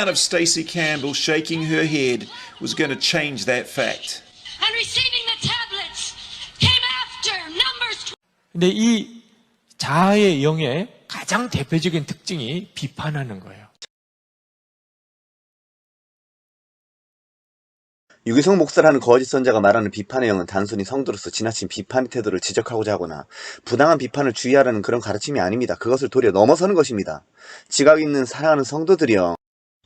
Of Stacey Campbell shaking her head was going to change that fact. And receiving the tablets came after Numbers. 근데 이 자아의 영의 가장 대표적인 특징이 비판하는 거예요. 유기성 목사라는 거짓 선자가 말하는 비판의 영은 단순히 성도로서 지나친 비판의 태도를 지적하고자 하거나 부당한 비판을 주의하라는 그런 가르침이 아닙니다. 그것을 도리어 넘어서는 것입니다. 지각 있는 사랑하는 성도들이여,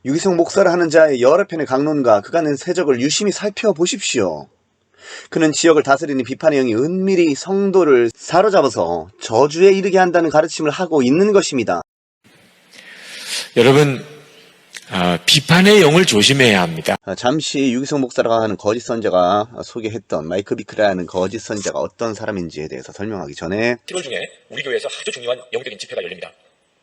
유기성 목사라 하는 자의 여러 편의 강론과 그가 낸 세적을 유심히 살펴보십시오. 그는 지역을 다스리는 비판의 영이 은밀히 성도를 사로잡아서 저주에 이르게 한다는 가르침을 하고 있는 것입니다. 여러분, 비판의 영을 조심해야 합니다. 잠시 유기성 목사라고 하는 거짓 선자가 소개했던 마이크 비크라는 거짓 선자가 어떤 사람인지에 대해서 설명하기 전에 7월 중에 우리 교회에서 아주 중요한 영적인 집회가 열립니다.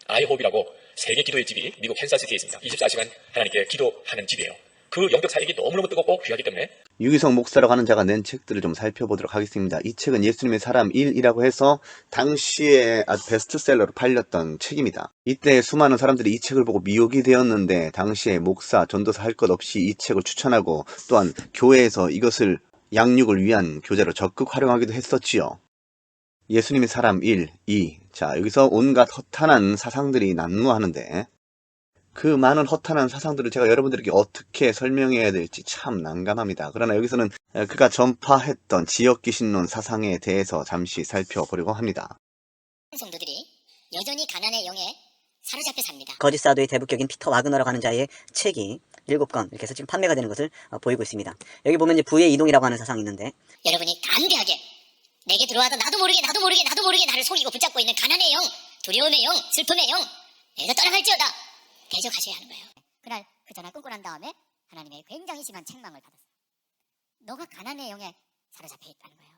아이홉이라고 세계 기도의 집이 미국 캔사스시티에 있습니다. 24시간 하나님께 기도하는 집이에요. 그 영적 사역이 너무너무 뜨겁고 귀하기 때문에 유기성 목사라고 하는 자가 낸 책들을 좀 살펴보도록 하겠습니다. 이 책은 예수님의 사람 1이라고 해서 당시에 아주 베스트셀러로 팔렸던 책입니다. 이때 수많은 사람들이 이 책을 보고 미혹이 되었는데 당시에 목사, 전도사 할 것 없이 이 책을 추천하고 또한 교회에서 이것을 양육을 위한 교재로 적극 활용하기도 했었지요. 예수님의 사람 1, 2. 자, 여기서 온갖 허탄한 사상들이 난무하는데 그 많은 허탄한 사상들을 제가 여러분들에게 어떻게 설명해야 될지 참 난감합니다. 그러나 여기서는 그가 전파했던 지역귀신론 사상에 대해서 잠시 살펴보려고 합니다. 성도들이 여전히 가난의 영에 사로잡혀 삽니다. 거짓 사도의 대북격인 피터 와그너라고 하는 자의 책이 7권 이렇게 해서 지금 판매가 되는 것을 보이고 있습니다. 여기 보면 이제 부의 이동이라고 하는 사상이 있는데, 여러분이 담대하게 내게 들어와서 나도 모르게 나를 속이고 붙잡고 있는 가난의 영, 두려움의 영, 슬픔의 영, 내가 떠나갈지어다 대적하셔야 하는 거예요. 그날 그 전화 끊고 난 다음에 하나님의 굉장히 심한 책망을 받았어요. 너가 가난의 영에 사로잡혀 있다는 거예요.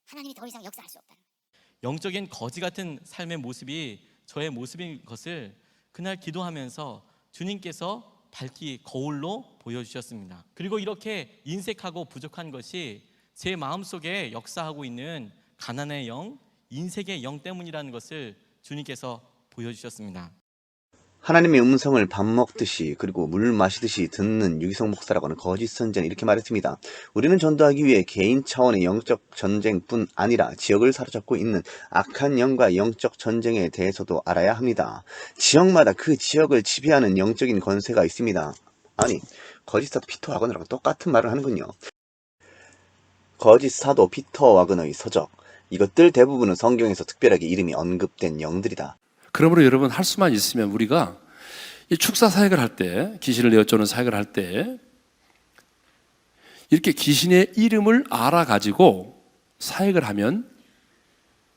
하나님이 더 이상 역사할 수 없다는 거예요. 영적인 거지 같은 삶의 모습이 저의 모습인 것을 그날 기도하면서 주님께서 밝히 거울로 보여주셨습니다. 그리고 이렇게 인색하고 부족한 것이 제 마음속에 역사하고 있는 가난의 영, 인색의 영 때문이라는 것을 주님께서 보여주셨습니다. 하나님의 음성을 밥 먹듯이 그리고 물 마시듯이 듣는 유기성 목사라고 하는 거짓 선자는 이렇게 말했습니다. 우리는 전도하기 위해 개인 차원의 영적 전쟁뿐 아니라 지역을 사로잡고 있는 악한 영과 영적 전쟁에 대해서도 알아야 합니다. 지역마다 그 지역을 지배하는 영적인 권세가 있습니다. 아니, 거짓 사도 피터 와그너랑 똑같은 말을 하는군요. 거짓 사도 피터 와그너의 서적, 이것들 대부분은 성경에서 특별하게 이름이 언급된 영들이다. 그러므로 여러분, 할 수만 있으면 우리가 이 축사 사역을 할 때, 귀신을 내어쫓는 사역을 할 때 이렇게 귀신의 이름을 알아가지고 사역을 하면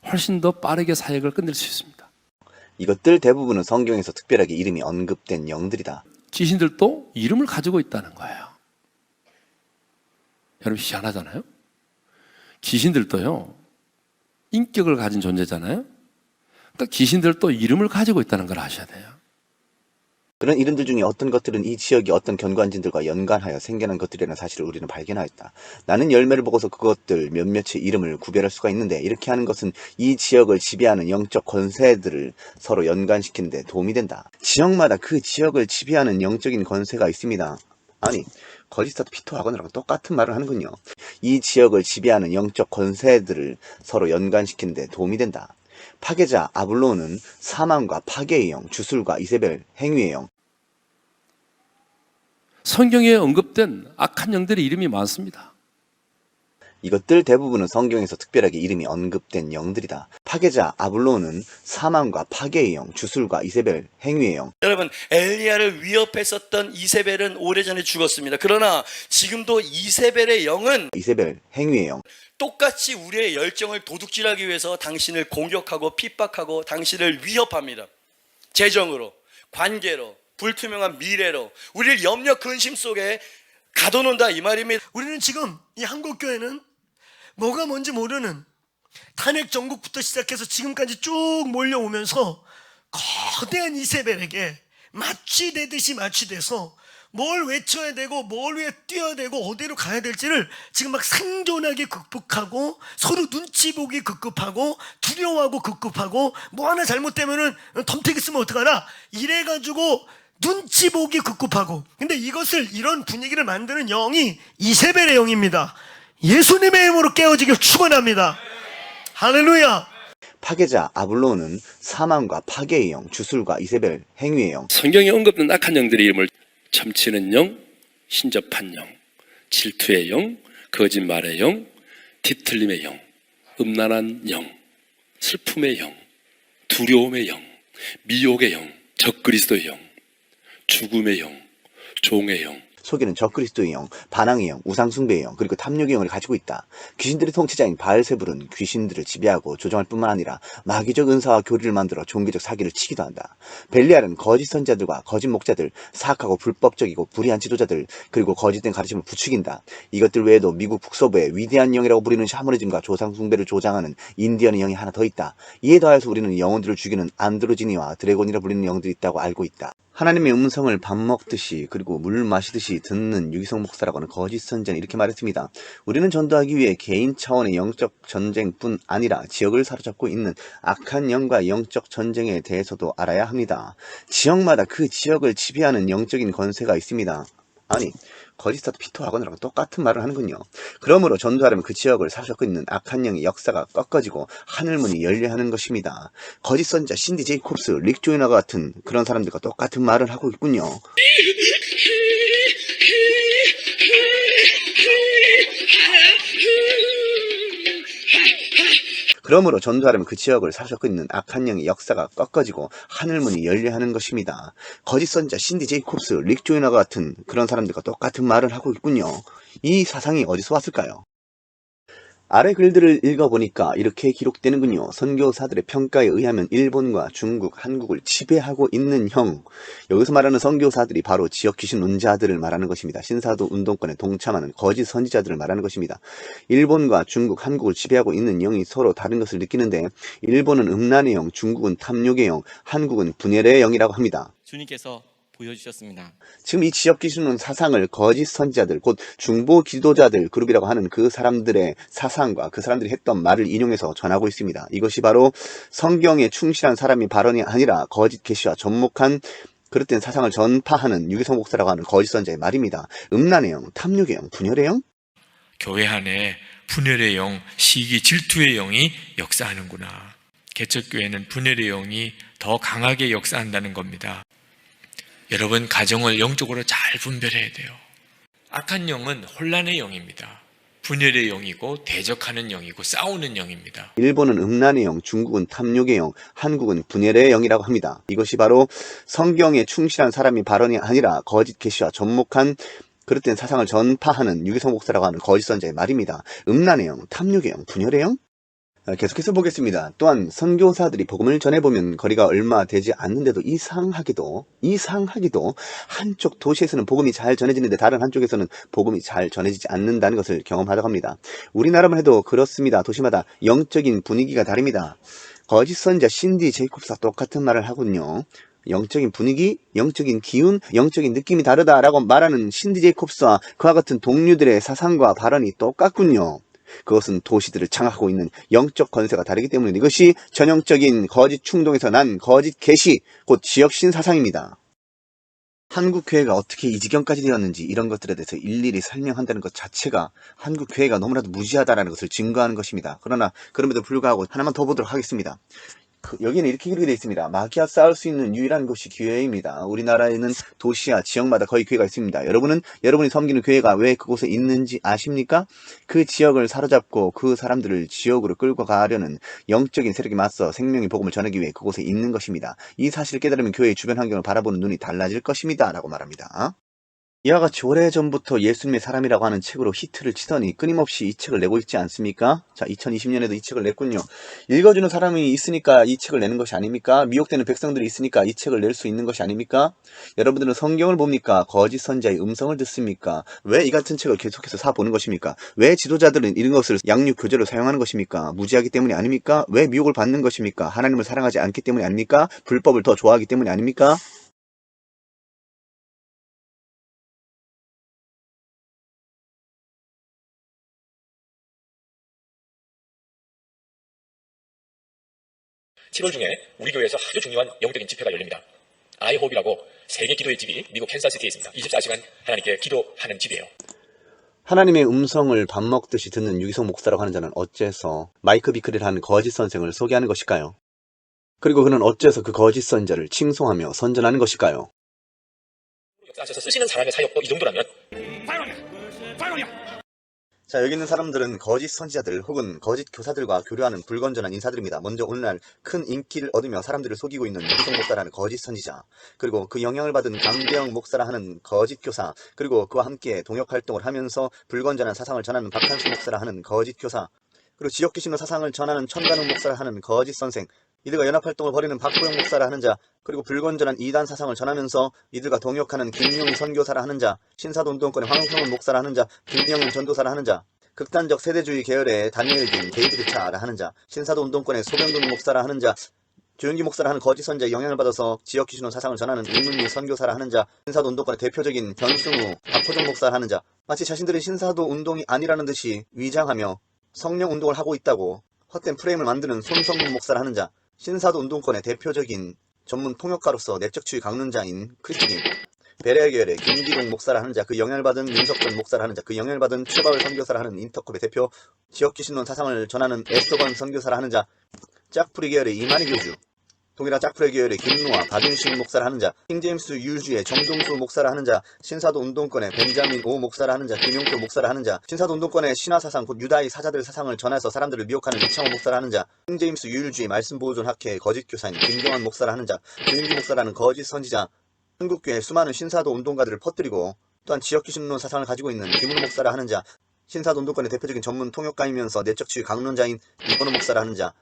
훨씬 더 빠르게 사역을 끝낼 수 있습니다. 이것들 대부분은 성경에서 특별하게 이름이 언급된 영들이다. 귀신들도 이름을 가지고 있다는 거예요. 여러분, 희한하잖아요. 귀신들도요, 인격을 가진 존재잖아요. 그러니까 귀신들도 이름을 가지고 있다는 걸 아셔야 돼요. 그런 이름들 중에 어떤 것들은 이 지역의 어떤 견관진들과 연관하여 생겨난 것들이라는 사실을 우리는 발견하였다. 나는 열매를 보고서 그것들 몇몇의 이름을 구별할 수가 있는데, 이렇게 하는 것은 이 지역을 지배하는 영적 권세들을 서로 연관시키는 데 도움이 된다. 지역마다 그 지역을 지배하는 영적인 권세가 있습니다. 아니, 거짓 사도 피터 와그너랑 똑같은 말을 하는군요. 이 지역을 지배하는 영적 권세들을 서로 연관시키는 데 도움이 된다. 파괴자 아블론은 사망과 파괴의 영, 주술과 이세벨, 행위의 영. 성경에 언급된 악한 영들의 이름이 많습니다. 이것들 대부분은 성경에서 특별하게 이름이 언급된 영들이다. 파괴자 아블론은 사망과 파괴의 영, 주술과 이세벨, 행위의 영. 여러분, 엘리야를 위협했었던 이세벨은 오래전에 죽었습니다. 그러나 지금도 이세벨의 영은, 이세벨, 행위의 영. 똑같이 우리의 열정을 도둑질하기 위해서 당신을 공격하고 핍박하고 당신을 위협합니다. 재정으로, 관계로, 불투명한 미래로 우리를 염려 근심 속에 가둬놓는다, 이 말입니다. 우리는 지금 이 한국교회는 뭐가 뭔지 모르는 탄핵 정국부터 시작해서 지금까지 쭉 몰려오면서 거대한 이세벨에게 마취되듯이 마취돼서 뭘 외쳐야 되고 뭘 위해 뛰어야 되고 어디로 가야 될지를 지금 막 생존하게 극복하고, 서로 눈치 보기 급급하고, 두려워하고 급급하고, 뭐 하나 잘못되면은 덤태기 쓰면 어떡하나 이래가지고 눈치 보기 급급하고. 근데 이런 분위기를 만드는 영이 이세벨의 영입니다. 예수님의 이름으로 깨어지길 축원합니다. 할렐루야. 파괴자 아블론은 사망과 파괴의 영, 주술과 이세벨, 행위의 영. 성경에 언급된 악한 영들의 이름을 점치는 영, 신접한 영, 질투의 영, 거짓말의 영, 뒤틀림의 영, 음란한 영, 슬픔의 영, 두려움의 영, 미혹의 영, 적그리스도의 영, 죽음의 영, 종의 영. 속에는 적그리스도의 영, 반항의 영, 우상숭배의 영, 그리고 탐욕의 영을 가지고 있다. 귀신들의 통치자인 바알세불은 귀신들을 지배하고 조종할 뿐만 아니라 마귀적 은사와 교리를 만들어 종교적 사기를 치기도 한다. 벨리알은 거짓 선지자들과 거짓 목자들, 사악하고 불법적이고 불의한 지도자들, 그리고 거짓된 가르침을 부추긴다. 이것들 외에도 미국 북서부에 위대한 영이라고 부리는 샤머니즘과 조상숭배를 조장하는 인디언의 영이 하나 더 있다. 이에 더해서 우리는 영혼들을 죽이는 안드로지니와 드래곤이라 불리는 영들이 있다고 알고 있다. 하나님의 음성을 밥 먹듯이 그리고 물 마시듯이 듣는 유기성 목사라고 하는 거짓 선지자는 이렇게 말했습니다. 우리는 전도하기 위해 개인 차원의 영적 전쟁뿐 아니라 지역을 사로잡고 있는 악한 영과 영적 전쟁에 대해서도 알아야 합니다. 지역마다 그 지역을 지배하는 영적인 권세가 있습니다. 아니, 거짓사도 피토하거나랑 똑같은 말을 하는군요. 그러므로 전도하려면 그 지역을 사로잡고 있는 악한 영의 역사가 꺾어지고 하늘문이 열려야 하는 것입니다. 거짓 선지자 신디 제이콥스, 릭 조이너가 같은 그런 사람들과 똑같은 말을 하고 있군요. 그러므로 전도하려면 그 지역을 사로잡고 있는 악한 영의 역사가 꺾어지고 하늘문이 열려야 하는 것입니다. 거짓 선지자 신디 제이콥스, 릭 조이너가 같은 그런 사람들과 똑같은 말을 하고 있군요. 이 사상이 어디서 왔을까요? 아래 글들을 읽어보니까 이렇게 기록되는군요. 선교사들의 평가에 의하면 일본과 중국, 한국을 지배하고 있는 형. 여기서 말하는 선교사들이 바로 지역 귀신 논자들을 말하는 것입니다. 신사도 운동권에 동참하는 거짓 선지자들을 말하는 것입니다. 일본과 중국, 한국을 지배하고 있는 영이 서로 다른 것을 느끼는데 일본은 음란의 영, 중국은 탐욕의 영, 한국은 분열의 영이라고 합니다. 주님께서 보여주셨습니다. 지금 이 지역 귀신론 사상을 거짓 선지자들, 곧 중보 기도자들 그룹이라고 하는 그 사람들의 사상과 그 사람들이 했던 말을 인용해서 전하고 있습니다. 이것이 바로 성경에 충실한 사람이 발언이 아니라 거짓 계시와 접목한 그릇된 사상을 전파하는 유기성 목사라고 하는 거짓 선지자의 말입니다. 음란의 영, 탐욕의 영, 분열의 영? 교회 안에 분열의 영, 시기, 질투의 영이 역사하는구나. 개척교회는 분열의 영이 더 강하게 역사한다는 겁니다. 여러분, 가정을 영적으로 잘 분별해야 돼요. 악한 영은 혼란의 영입니다. 분열의 영이고 대적하는 영이고 싸우는 영입니다. 일본은 음란의 영, 중국은 탐욕의 영, 한국은 분열의 영이라고 합니다. 이것이 바로 성경에 충실한 사람이 발언이 아니라 거짓 계시와 접목한 그릇된 사상을 전파하는 유기성 목사라고 하는 거짓 선지자의 말입니다. 음란의 영, 탐욕의 영, 분열의 영? 계속해서 보겠습니다. 또한 선교사들이 복음을 전해보면 거리가 얼마 되지 않는데도 이상하게도 한쪽 도시에서는 복음이 잘 전해지는데 다른 한쪽에서는 복음이 잘 전해지지 않는다는 것을 경험하다고 합니다. 우리나라만 해도 그렇습니다. 도시마다 영적인 분위기가 다릅니다. 거짓 선지자 신디 제이콥스와 똑같은 말을 하군요. 영적인 분위기, 영적인 기운, 영적인 느낌이 다르다라고 말하는 신디 제이콥스와 그와 같은 동료들의 사상과 발언이 똑같군요. 그것은 도시들을 장악하고 있는 영적 권세가 다르기 때문에 이것이 전형적인 거짓 충동에서 난 거짓 계시, 곧 지역 신사상입니다. 한국 교회가 어떻게 이 지경까지 되었는지 이런 것들에 대해서 일일이 설명한다는 것 자체가 한국 교회가 너무나도 무지하다는 것을 증거하는 것입니다. 그러나 그럼에도 불구하고 하나만 더 보도록 하겠습니다. 여기는 이렇게 기록이 되어 있습니다. 마귀와 싸울 수 있는 유일한 곳이 교회입니다. 우리나라에는 도시와 지역마다 거의 교회가 있습니다. 여러분이 섬기는 교회가 왜 그곳에 있는지 아십니까? 그 지역을 사로잡고 그 사람들을 지역으로 끌고 가려는 영적인 세력이 맞서 생명의 복음을 전하기 위해 그곳에 있는 것입니다. 이 사실을 깨달으면 교회의 주변 환경을 바라보는 눈이 달라질 것입니다. 라고 말합니다. 이와 같이 오래전부터 예수님의 사람이라고 하는 책으로 히트를 치더니 끊임없이 이 책을 내고 있지 않습니까? 자, 2020년에도 이 책을 냈군요. 읽어주는 사람이 있으니까 이 책을 내는 것이 아닙니까? 미혹되는 백성들이 있으니까 이 책을 낼 수 있는 것이 아닙니까? 여러분들은 성경을 봅니까? 거짓 선지자의 음성을 듣습니까? 왜 이 같은 책을 계속해서 사보는 것입니까? 왜 지도자들은 이런 것을 양육 교재로 사용하는 것입니까? 무지하기 때문이 아닙니까? 왜 미혹을 받는 것입니까? 하나님을 사랑하지 않기 때문이 아닙니까? 불법을 더 좋아하기 때문이 아닙니까? (7월) 중에 우리 교회에서 아주 중요한 영적인 집회가 열립니다. 아이홉이라고 세계 기도의 집이 미국 캔사스시티에 있습니다. 24시간 하나님께 기도하는 집이에요. 하나님의 음성을 밥 먹듯이 듣는 유기성 목사라고 하는 자는 어째서 마이크 비클이라는 거짓 선생을 소개하는 것일까요? 그리고 그는 어째서 그 거짓 선자를 칭송하며 선전하는 것일까요? 역사하셔서 쓰시는 사람의 사역도 이 정도라면 자, 여기 있는 사람들은 거짓 선지자들 혹은 거짓 교사들과 교류하는 불건전한 인사들입니다. 먼저 오늘날 큰 인기를 얻으며 사람들을 속이고 있는 유기성 목사라는 거짓 선지자, 그리고 그 영향을 받은 강대영 목사라 하는 거짓 교사, 그리고 그와 함께 동역활동을 하면서 불건전한 사상을 전하는 박한수 목사라 하는 거짓 교사, 그리고 지역귀신의 사상을 전하는 천간욱 목사라 하는 거짓 선생, 이들과 연합활동을 벌이는 박보영 목사라 하는 자, 그리고 불건전한 이단 사상을 전하면서 이들과 동역하는 김용 선교사라 하는 자, 신사도운동권의 황성훈 목사라 하는 자, 김영은 전도사라 하는 자, 극단적 세대주의 계열의 다니엘 긴 데이비드 차라 하는 자, 신사도운동권의 소병돈 목사라 하는 자, 조영기 목사라 하는 거짓 선자의 영향을 받아서 지역귀신론 사상을 전하는 이문미 선교사라 하는 자, 신사도운동권의 대표적인 변승우, 박호정 목사라 하는 자, 마치 자신들이 신사도운동이 아니라는 듯이 위장하며 성령운동을 하고 있다고 헛된 프레임을 만드는 손성문 목사라 하는 자, 신사도운동권의 대표적인 전문 통역가로서 내적추의 강론자인 크리스틴, 베레아 계열의 김기동 목사라 하는 자, 그 영향을 받은 윤석전 목사라 하는 자, 그 영향을 받은 최바울 선교사라 하는 인터컵의 대표, 지역귀신론 사상을 전하는 에스토건 선교사라 하는 자, 짝풀이 계열의 이만희 교주, 동일한 짝풀이 계열의 김노아, 박윤식 목사라 하는 자, 킹제임스 유주의 정동수 목사라 하는 자, 신사도 운동권의 벤자민 오 목사라 하는 자, 김용표 목사라 하는 자, 신사도 운동권의 신화사상 곧 유다의 사자들 사상을 전해서 사람들을 미혹하는 이창호 목사라 하는 자, 킹제임스 유주의 말씀보존 학회의 거짓 교사인 김경환 목사라 하는 자, 조윤기 목사라는 거짓 선지자, 한국교회 수많은 신사도 운동가들을 퍼뜨리고 또한 지역귀신론 사상을 가지고 있는 김은호 목사라 하는 자, 신사도 운동권의 대표적인 전문 통역가이면서 내적추의 강론자인 이건호 목사라 하는 자,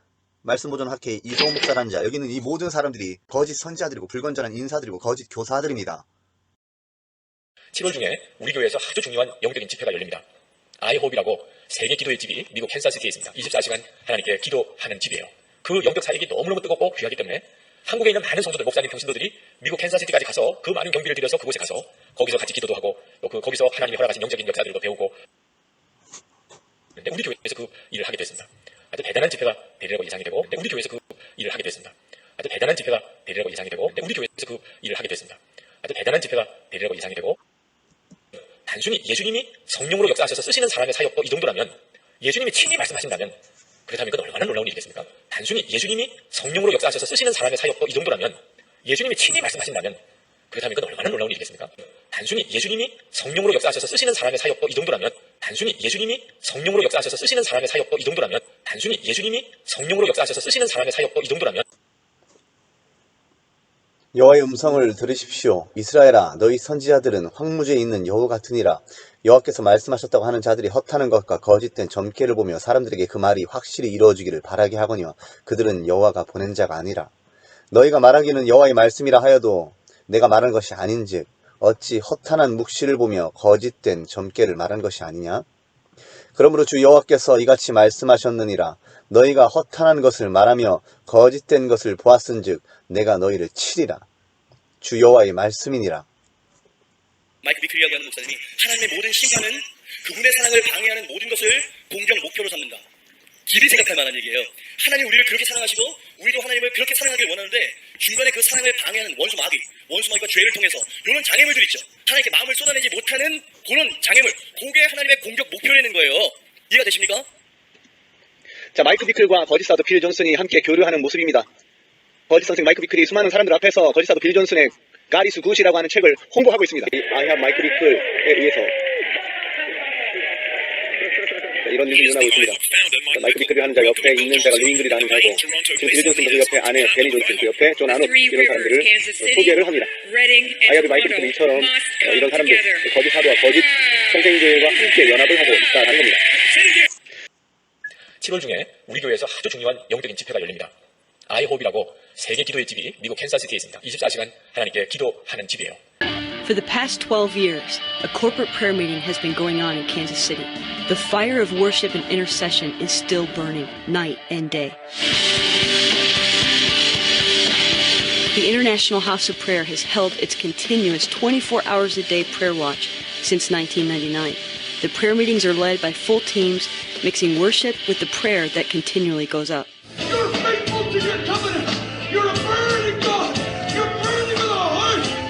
말씀보존 학회의 이소호 목사라는 자, 여기는 이 모든 사람들이 거짓 선지자들이고 불건전한 인사들이고 거짓 교사들입니다. 7월 중에 우리 교회에서 아주 중요한 영적인 집회가 열립니다. 아이홉이라고 세계 기도의 집이 미국 캔사스시티에 있습니다. 24시간 하나님께 기도하는 집이에요. 그 영적 사역이 너무너무 뜨겁고 귀하기 때문에 한국에 있는 많은 성도들, 목사님, 평신도들이 미국 캔사스시티까지 가서 그 많은 경비를 들여서 그곳에 가서 거기서 같이 기도도 하고 또 거기서 하나님이 허락하신 영적인 역사들도 배우고, 근데 우리 교회에서 그 일을 하게 됐습니다. 아주 대단한 집회가 되리라고 예상이 되고, 우리 교회에서 그 일을 하게 됐습니다. 아주 대단한 집회가 되리라고 예상이 되고, 우리 교회에서 그 일을 하게 됐습니다. 아주 대단한 집회가 되리라고 예상이 되고, 단순히 예수님이 성령으로 역사하셔서 쓰시는 사람의 사역도 이 정도라면, 예수님이 친히 말씀하신다면 그렇다면 그건 얼마나 놀라운 일이겠습니까? 단순히 예수님이 성령으로 역사하셔서 쓰시는 사람의 사역도 이 정도라면, 예수님이 친히 말씀하신다면 그렇다면 그건 얼마나 놀라운 일이겠습니까? 단순히 예수님이 성령으로 역사하셔서 쓰시는 사람의 사역도 이 정도라면, 단순히 예수님이 성령으로 역사하셔서 쓰시는 사람의 사역도 이 정도라면, 단순히 예수님이 성령으로 역사하셔서 쓰시는 사람의 사역도 이 정도라면, 여호와의 음성을 들으십시오. 이스라엘아, 너희 선지자들은 황무지에 있는 여호 같으니라. 여호와께서 말씀하셨다고 하는 자들이 헛하는 것과 거짓된 점괘를 보며 사람들에게 그 말이 확실히 이루어지기를 바라게 하거니와 그들은 여호와가 보낸 자가 아니라. 너희가 말하기는 여호와의 말씀이라 하여도 내가 말한 것이 아닌즉 어찌 허탄한 묵시를 보며 거짓된 점괘를 말한 것이 아니냐? 그러므로 주 여호와께서 이같이 말씀하셨느니라. 너희가 허탄한 것을 말하며 거짓된 것을 보았은즉 내가 너희를 치리라. 주 여호와의 말씀이니라. 마이크 비클리라고 하는 목사님이 하나님의 모든 심판은 그분의 사랑을 방해하는 모든 것을 공격 목표로 삼는다. 길이 생각할 만한 얘기예요. 하나님 우리를 그렇게 사랑하시고 우리도 하나님을 그렇게 사랑하길 원하는데 중간에 그 사랑을 방해하는 원수 마귀가 죄를 통해서 이런 장애물들 있죠. 하나님께 마음을 쏟아내지 못하는 그런 장애물, 그게 하나님의 공격 목표라는 거예요. 이해가 되십니까? 자, 마이크 비클과 거짓 사도 빌 존슨이 함께 교류하는 모습입니다. 거짓 선생 마이크 비클이 수많은 사람들 앞에서 거짓 사도 빌 존슨의 God is Good이라고 하는 책을 홍보하고 있습니다. I have 마이크 비클에 의해서 이런 일이 일어나고 있습니다. 마이크 비클이 하는 자 옆에 있는 자가 루인글이라는 자고, 지금 빌 존슨도 그 옆에 아내 베니 존슨, 그 옆에 존 아노, 이런 사람들을 소개를 합니다. I have 마이크 비클이 이처럼 이런 사람들, 거짓 사도와 거짓 선생들과 함께 연합을 하고 있다는 겁니다. 7월 중에 우리 교회에서 아주 중요한 영적인 집회가 열립니다. 아이홉이라고 세계 기도의 집이 미국 캔사스시티에 있습니다. 24시간 하나님께 기도하는 집이에요. For the past 12 years, a corporate prayer meeting has been going on in Kansas City. The fire of worship and intercession is still burning, night and day. The International House of Prayer has held its continuous 24 hours a day prayer watch since 1999. The prayer meetings are led by full teams, mixing worship with the prayer that continually goes up. You're faithful to your covenant. You're a burning God. You're burning with a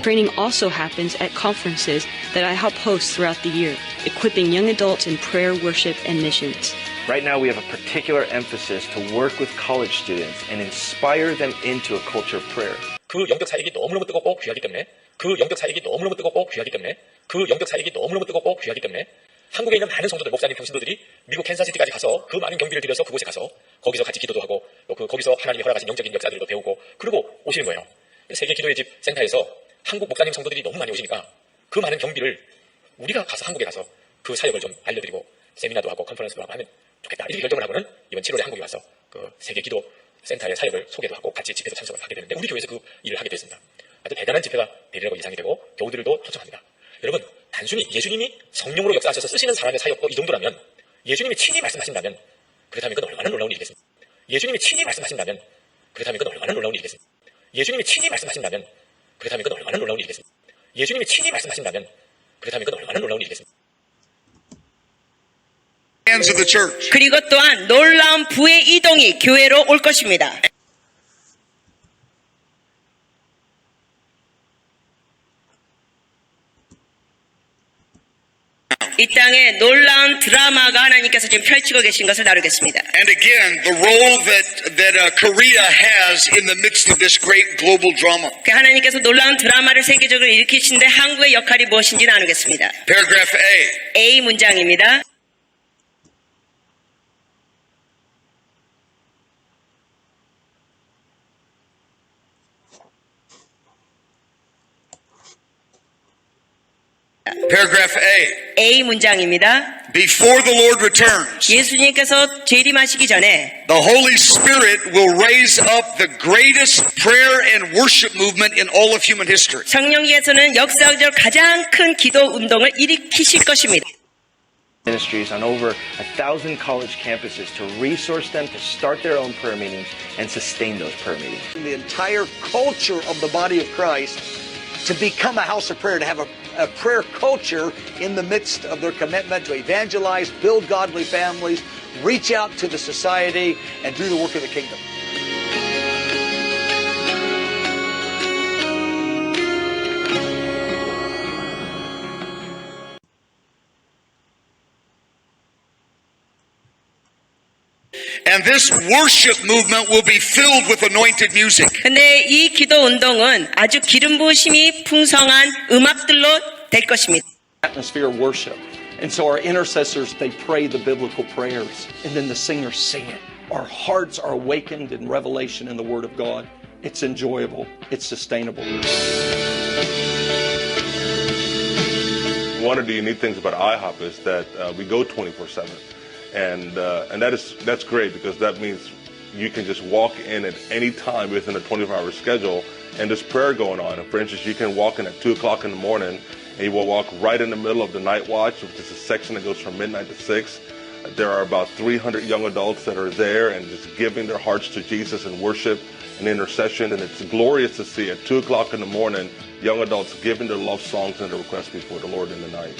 Training also happens at conferences that I help host throughout the year, equipping young adults in prayer, worship, and missions. Right now we have a particular emphasis to work with college students and inspire them into a culture of prayer. 그 영적 사역이 너무너무 뜨겁고 귀하기 때문에 한국에 있는 많은 성도들, 목사님, 평신도들이 미국 캔사시티까지 가서 그 많은 경비를 들여서 그곳에 가서 거기서 같이 기도도 하고 또 거기서 하나님이 허락하신 영적인 역사들도 배우고 그러고 오시는 거예요. 세계 기도의 집 센터에서 한국 목사님 성도들이 너무 많이 오시니까 그 많은 경비를 우리가 가서 한국에 가서 그 사역을 좀 알려드리고 세미나도 하고 컨퍼런스도 하고 하면 좋겠다. 이렇게 결정을 하고는 이번 7월에 한국에 와서 그 세계 기도 센터의 사역을 소개도 하고 같이 집회도 참석을 하게 되는데 우리 교회에서 그 일을 하게 됐습니다. 아주 대단한 집회가 되리라고 예상이 되고 교우들도 초청합니다. 여러분 단순히 예수님이 성령으로 역사하셔서 쓰시는 사람의 사역도 이 정도라면 예수님이 친히 말씀하신다면 그렇다면 그건 얼마나 놀라운 일이겠습니까? 예수님이 친히 말씀하신다면 그렇다면 그건 얼마나 놀라운 일이겠습니까? 예수님이 친히 말씀하신다면 그렇다면 그건 얼마나 놀라운 일이겠습니까? 예수님이 친히 말씀하신다면 그렇다면 그건 얼마나 놀라운 일이겠습니까? 그리고 또한 놀라운 부의 이동이 교회로 올 것입니다. 이 땅에 놀라운 드라마가 하나님께서 지금 펼치고 계신 것을 나누겠습니다. And again, the role that Korea has in the midst of this great global drama. 하나님께서 놀라운 드라마를 세계적으로 일으키신데 한국의 역할이 무엇인지 나누겠습니다. Paragraph A. A 문장입니다. Paragraph A. A 문장입니다. Before the Lord returns, 예수님께서 재림하시기 전에 the Holy Spirit will raise up the greatest prayer and worship movement in all of human history. 성령께서는 역사적으로 가장 큰 기도 운동을 일으키실 것입니다. Ministries on over 1,000 college campuses to resource them to start their own prayer meetings and sustain those prayer meetings. The entire culture of the body of Christ to become a house of prayer, to have a prayer culture in the midst of their commitment to evangelize, build godly families, reach out to the society, and do the work of the kingdom. And this worship movement will be filled with anointed music. 근데 이 기도 운동은 아주 기름 부으심이 풍성한 음악들로 될 것입니다. Atmosphere of worship. And so our intercessors, they pray the biblical prayers, and then the singers sing it. Our hearts are awakened in revelation in the Word of God. It's enjoyable. It's sustainable. One of the unique things about IHOP is that we go 24/7. And that's great because that means you can just walk in at any time within a 24-hour schedule and there's prayer going on. And for instance, you can walk in at 2 o'clock in the morning and you will walk right in the middle of the night watch, which is a section that goes from midnight to 6. There are about 300 young adults that are there and just giving their hearts to Jesus in worship and intercession. And it's glorious to see at 2 o'clock in the morning, young adults giving their love songs and their requests before the Lord in the night.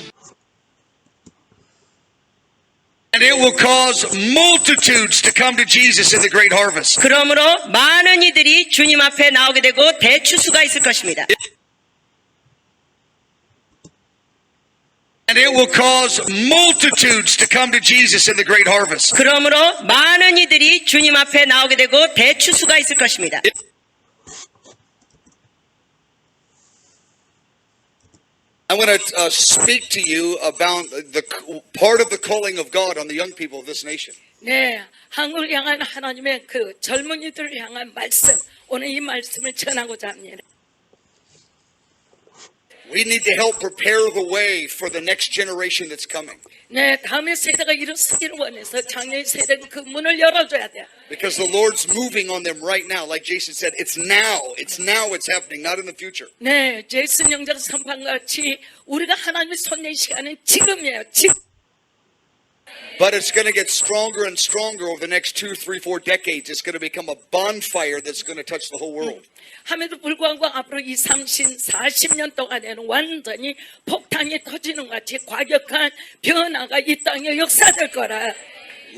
And it will cause multitudes to come to Jesus in the great harvest. 그러므로 많은 이들이 주님 앞에 나오게 되고 대추수가 있을 것입니다. And it will cause multitudes to come to Jesus in the great harvest. 그러므로 많은 이들이 주님 앞에 나오게 되고 대추수가 있을 것입니다. I'm going to speak to you about the part of the calling of God on the young people of this nation. 네, 한국을 향한 하나님의 그 젊은이들을 향한 말씀, 오늘 이 말씀을 전하고자 합니다. We need to help prepare the way for the next generation that's coming. 네, 다음의 세대가 일어서기를 원해서 작년의 세대가 그 문을 열어줘야 돼요. Because the Lord's moving on them right now. Like Jason said, it's now it's happening, not in the future. 네, 제이슨 형제가 선포한 같이 우리가 하나님의 손낼 시간은 지금이에요. 지금. But it's going to get stronger and stronger over the next 2, 3, 4 decades. It's going to become a bonfire that's going to touch the whole world. 함에도 불구하고 앞으로 40년 동안에는 완전히 폭탄이 터지는 것 같이 과격한 변화가 이 땅에 역사될 거라.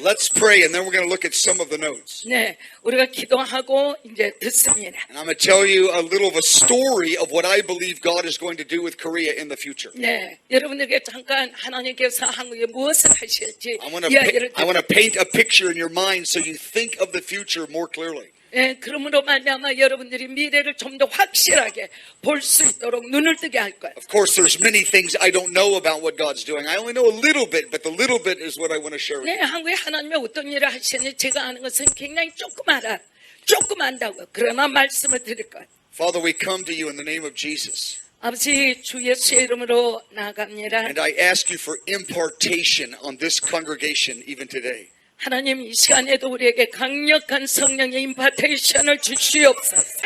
Let's pray, and then we're going to look at some of the notes. 네, 우리가 기도하고 이제 듣습니다. And I'm going to tell you a little of a story of what I believe God is going to do with Korea in the future. 네, 여러분들에게 잠깐 하나님께서 한국에 무엇을 하실지 I want 이야기를 to paint a picture in your mind so you think of the future more clearly. 네, 그러므로 말미암아 여러분들이 미래를 좀 더 확실하게 볼 수 있도록 눈을 뜨게 할 거예요. Of course, there's many things I don't know about what God's doing. I only know a little bit, but the little bit is what I want to share with 네, you. 한국에 하나님이 어떤 일을 하시는지 제가 아는 것은 굉장히 조금 안다고요. 그러나 말씀을 드릴 거예요. Father, we come to you in the name of Jesus. 아버지 주 예수의 이름으로 나아갑니다. And I ask you for impartation on this congregation even today. 하나님 이 시간에도 우리에게 강력한 성령의 임파테이션을 주시옵소서.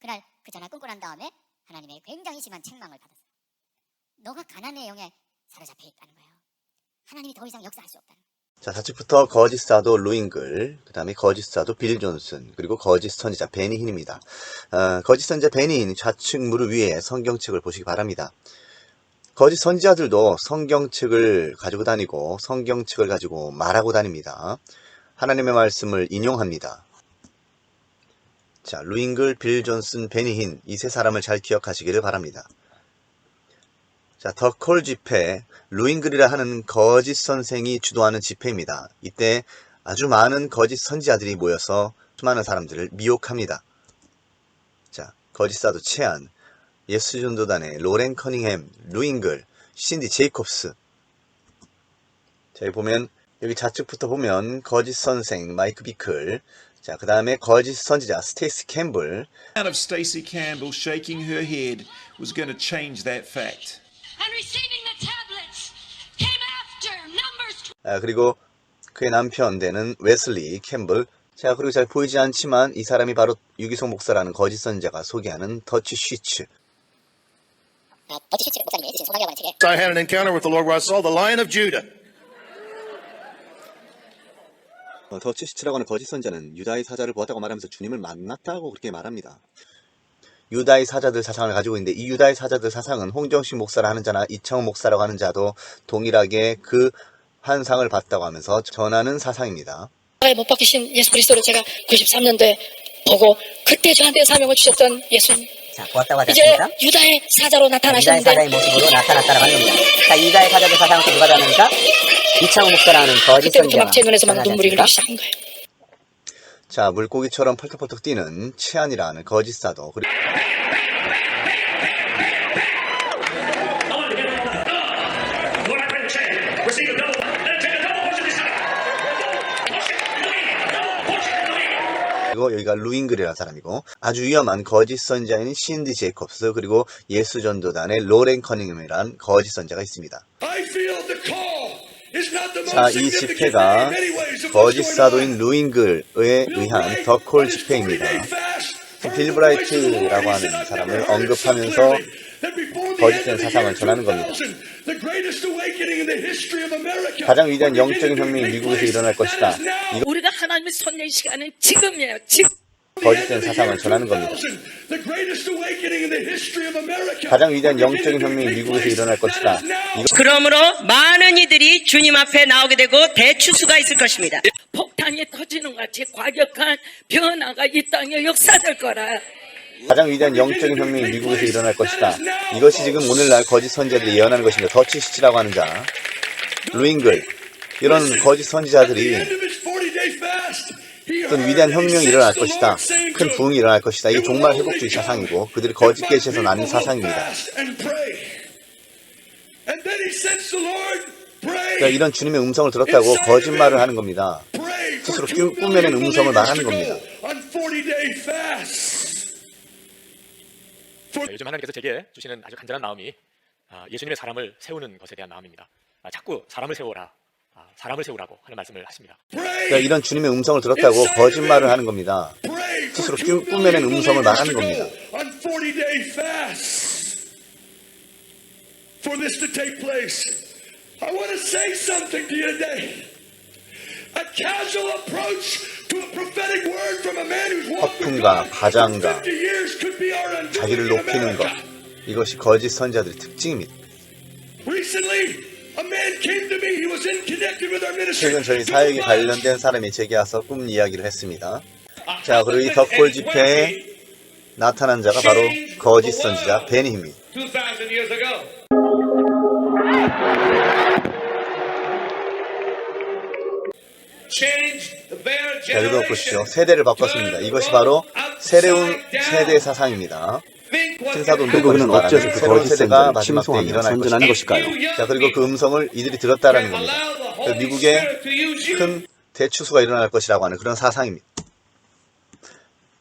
그날 그 전화 끊고 난 다음에 하나님의 굉장히 심한 책망을 받았어요. 너가 가난의 영에 사로잡혀 있다는 거예요. 하나님이 더 이상 역사할 수 없다는 거예요. 자, 좌측부터 거짓 사도 루잉글, 그 다음에 거짓 사도 빌 존슨, 그리고 거짓 선지자 베니 힌입니다. 거짓 선지자 베니 힌 좌측 무릎 위에 성경책을 보시기 바랍니다. 거짓 선지자들도 성경책을 가지고 다니고 성경책을 가지고 말하고 다닙니다. 하나님의 말씀을 인용합니다. 자, 루잉글, 빌 존슨, 베니 힌, 이 세 사람을 잘 기억하시기를 바랍니다. 자, 더 콜 집회, 루잉글이라 하는 거짓 선생이 주도하는 집회입니다. 이때 아주 많은 거짓 선지자들이 모여서 수많은 사람들을 미혹합니다. 자, 거짓 사도 채안, 예수전도단의 로렌 커닝햄, 루잉글, 신디 제이콥스. 자, 여기 보면, 여기 좌측부터 보면 거짓 선생 마이크 비클, 자, 그 다음에 거짓 선지자 스테이시 캠블. Out of Stacey Campbell shaking her head was going to change that fact. And receiving the tablets came after Numbers. 그리고 그의 남편 되는 웨슬리 캠블. 자, 그리고 잘 보이지 않지만 이 사람이 바로 유기송 목사라는 거짓 선지자가 소개하는 더치 쉬츠. 더치 쉬츠 목사님이 지금 소망이라고 하는 책에 I had an encounter with the Lord where I saw the Lion of Judah. 더치 쉬츠라고 하는 거짓 선지자는 유다의 사자를 보았다고 말하면서 주님을 만났다고 그렇게 말합니다. 유다의 사자들 사상을 가지고 있는데 이 유다의 사자들 사상은 홍정식 목사라 하는 자나 이창호 목사라고 하는 자도 동일하게 그 환상을 봤다고 하면서 전하는 사상입니다. 못 박히신 예수 그리스도를 제가 93년도에 보고 그때 저한테 사명을 주셨던 예수님. 자, 보았다고 하지 이제 않습니까? 유다의 사자로 나타나셨는데 유다의 사자의 모습으로 나타났다라고 하는 겁니다. 자, 유다의 사자들 사상은 또 누가 전합니까? 이창호 목사라는 거짓 그때부터 막 제 선지자가 눈에서 막 전하지 눈물이 않습니까? 흐르기 시작한 거예요. 자, 물고기처럼 펄떡펄떡 뛰는 채안이라는 거짓 사도. 그리고 여기가 루잉글이라는 사람이고 아주 위험한 거짓 선지자인 신디 제이콥스 그리고 예수전도단의 로렌 커닝햄이라는 거짓 선지자가 있습니다. 자, 이 집회가 거짓 사도인 루잉글에 의한 더 콜 집회입니다. 빌 브라이트라고 하는 사람을 언급하면서 거짓된 사상을 전하는 겁니다. 가장 위대한 영적인 혁명이 미국에서 일어날 것이다. 우리가 하나님의 손의 시간은 지금이에요. 지금. 거짓된 사상을 전하는 겁니다. 가장 위대한 영적인 혁명이 미국에서 일어날 것이다. 그러므로 많은 이들이 주님 앞에 나오게 되고 대추수가 있을 것입니다. 폭탄이 터지는 같이 과격한 변화가 이 땅에 역사될 거라. 가장 위대한 영적인 혁명이 미국에서 일어날 것이다. 이것이 지금 오늘날 거짓 선지자들이 예언하는 것입니다. 더치 시치라고 하는 자, 루잉글, 이런 거짓 선지자들이 어떤 위대한 혁명이 일어날 것이다. 큰 부흥이 일어날 것이다. 이게 종말 회복주의 사상이고 그들이 거짓 계시에서 나는 사상입니다. 그러니까 이런 주님의 음성을 들었다고 거짓말을 하는 겁니다. 스스로 꾸며낸 음성을 말하는 겁니다. 요즘 하나님께서 제게 주시는 아주 간절한 마음이 예수님의 사람을 세우는 것에 대한 마음입니다. 자꾸 사람을 세워라, 사람을 세우라고 하는 말씀을 하십니다. 그러니까 이런 주님의 음성을 들었다고 거짓말을 하는 겁니다. 스스로 꾸며낸 음성을 말하는 겁니다. For this to take place, I want to say something to you today. A casual approach to 허풍과 가장과 자기를 높이는 것, 이것이 거짓 선지자들의 특징입니다. 최근 저희 사역에 관련된 사람이 제게 와서 꿈 이야기를 했습니다. 자, 그리고 이 덕골 집회에 나타난 자가 바로 거짓 선지자 베니입니다. 자, 읽어보시죠. 세대를 바꿨습니다. 이것이 바로 새로운 세대 사상입니다. 신사도 운동권에서 말하는 그 새로운 세대가 마지막 때에 일어날 것일까요? 자, 그리고 그 음성을 이들이 들었다라는 겁니다. 미국에 큰 대추수가 일어날 것이라고 하는 그런 사상입니다.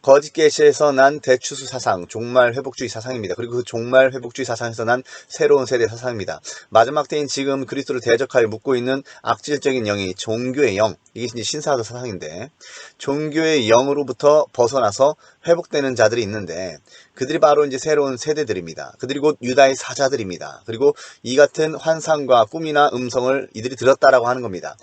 거짓 계시에서 난 대추수 사상, 종말 회복주의 사상입니다. 그리고 그 종말 회복주의 사상에서 난 새로운 세대 사상입니다. 마지막 때인 지금 그리스도를 대적하여 묻고 있는 악질적인 영이 종교의 영, 이게 이제 신사도 사상인데, 종교의 영으로부터 벗어나서 회복되는 자들이 있는데, 그들이 바로 이제 새로운 세대들입니다. 그들이 곧 유다의 사자들입니다. 그리고 이 같은 환상과 꿈이나 음성을 이들이 들었다라고 하는 겁니다.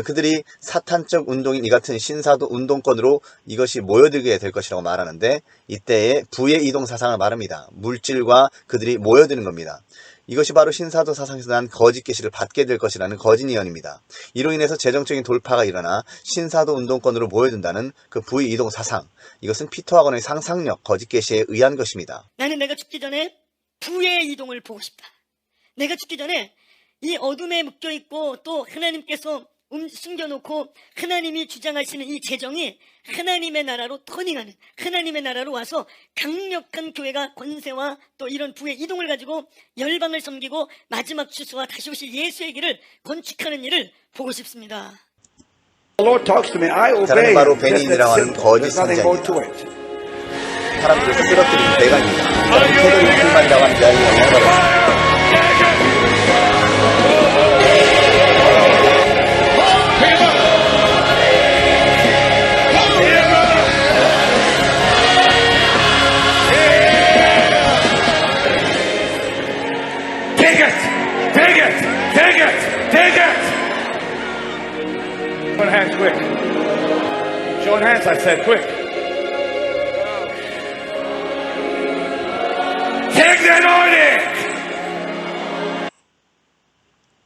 그들이 사탄적 운동인 이 같은 신사도 운동권으로 이것이 모여들게 될 것이라고 말하는데, 이때에 부의 이동 사상을 말합니다. 물질과 그들이 모여드는 겁니다. 이것이 바로 신사도 사상에서 난 거짓 계시를 받게 될 것이라는 거짓 예언입니다. 이로 인해서 재정적인 돌파가 일어나 신사도 운동권으로 모여든다는 그 부의 이동 사상, 이것은 피터하건의 상상력, 거짓 계시에 의한 것입니다. 나는 내가 죽기 전에 부의 이동을 보고 싶다. 내가 죽기 전에 이 어둠에 묶여있고 또 하나님께서 숨겨놓고 하나님이 주장하시는 이 재정이 하나님의 나라로 터닝하는, 하나님의 나라로 와서 강력한 교회가 권세와 또 이런 부의 이동을 가지고 열방을 섬기고 마지막 추수와 다시 오실 예수의 길을 건축하는 일을 보고 싶습니다. 사람은 바로 베니인이라고 하는 거짓 선지자입니다. 사람들을 쓰러뜨리는 대강입니다. 사람은 캐더리 풀만이라고 하는 자의 영향을 받았습니다. Showing hands quick. Showing hands, I said, quick. Take that on it!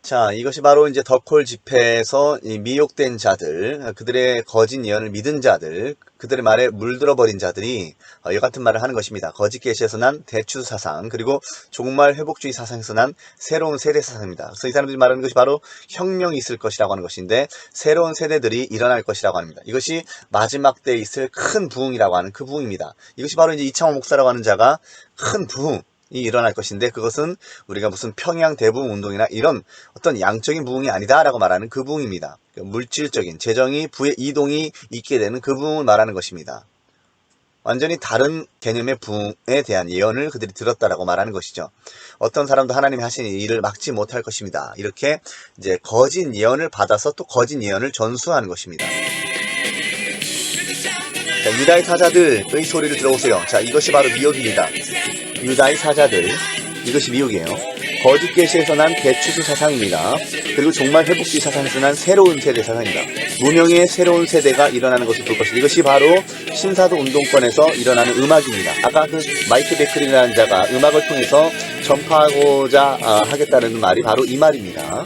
자, 이것이 바로 이제 덕홀 집회에서 이 미혹된 자들, 그들의 거짓 예언을 믿은 자들, 그들의 말에 물들어버린 자들이 이 같은 말을 하는 것입니다. 거짓 계시에서 난 대추 사상, 그리고 종말 회복주의 사상에서 난 새로운 세대 사상입니다. 그래서 이 사람들이 말하는 것이 바로 혁명이 있을 것이라고 하는 것인데, 새로운 세대들이 일어날 것이라고 합니다. 이것이 마지막 때에 있을 큰 부흥이라고 하는 그 부흥입니다. 이것이 바로 이제 이창호 목사라고 하는 자가 큰 부흥, 이 일어날 것인데, 그것은 우리가 무슨 평양 대부흥 운동이나 이런 어떤 양적인 부흥이 아니다라고 말하는 그 부흥입니다. 물질적인 재정이 부의 이동이 있게 되는 그 부흥을 말하는 것입니다. 완전히 다른 개념의 부흥에 대한 예언을 그들이 들었다라고 말하는 것이죠. 어떤 사람도 하나님이 하시는 일을 막지 못할 것입니다. 이렇게 이제 거짓 예언을 받아서 또 거짓 예언을 전수하는 것입니다. 자, 유다의 사자들의 소리를 들어보세요. 자, 이것이 바로 미혹입니다. 유다의 사자들, 이것이 미혹이에요. 거짓 계시에서 난 대추수 사상입니다. 그리고 종말 회복주의 사상에서 난 새로운 세대 사상입니다. 무명의 새로운 세대가 일어나는 것을 볼 것입니다. 이것이 바로 신사도 운동권에서 일어나는 음악입니다. 아까 그 마이크 베클이라는 자가 음악을 통해서 전파하고자 하겠다는 말이 바로 이 말입니다.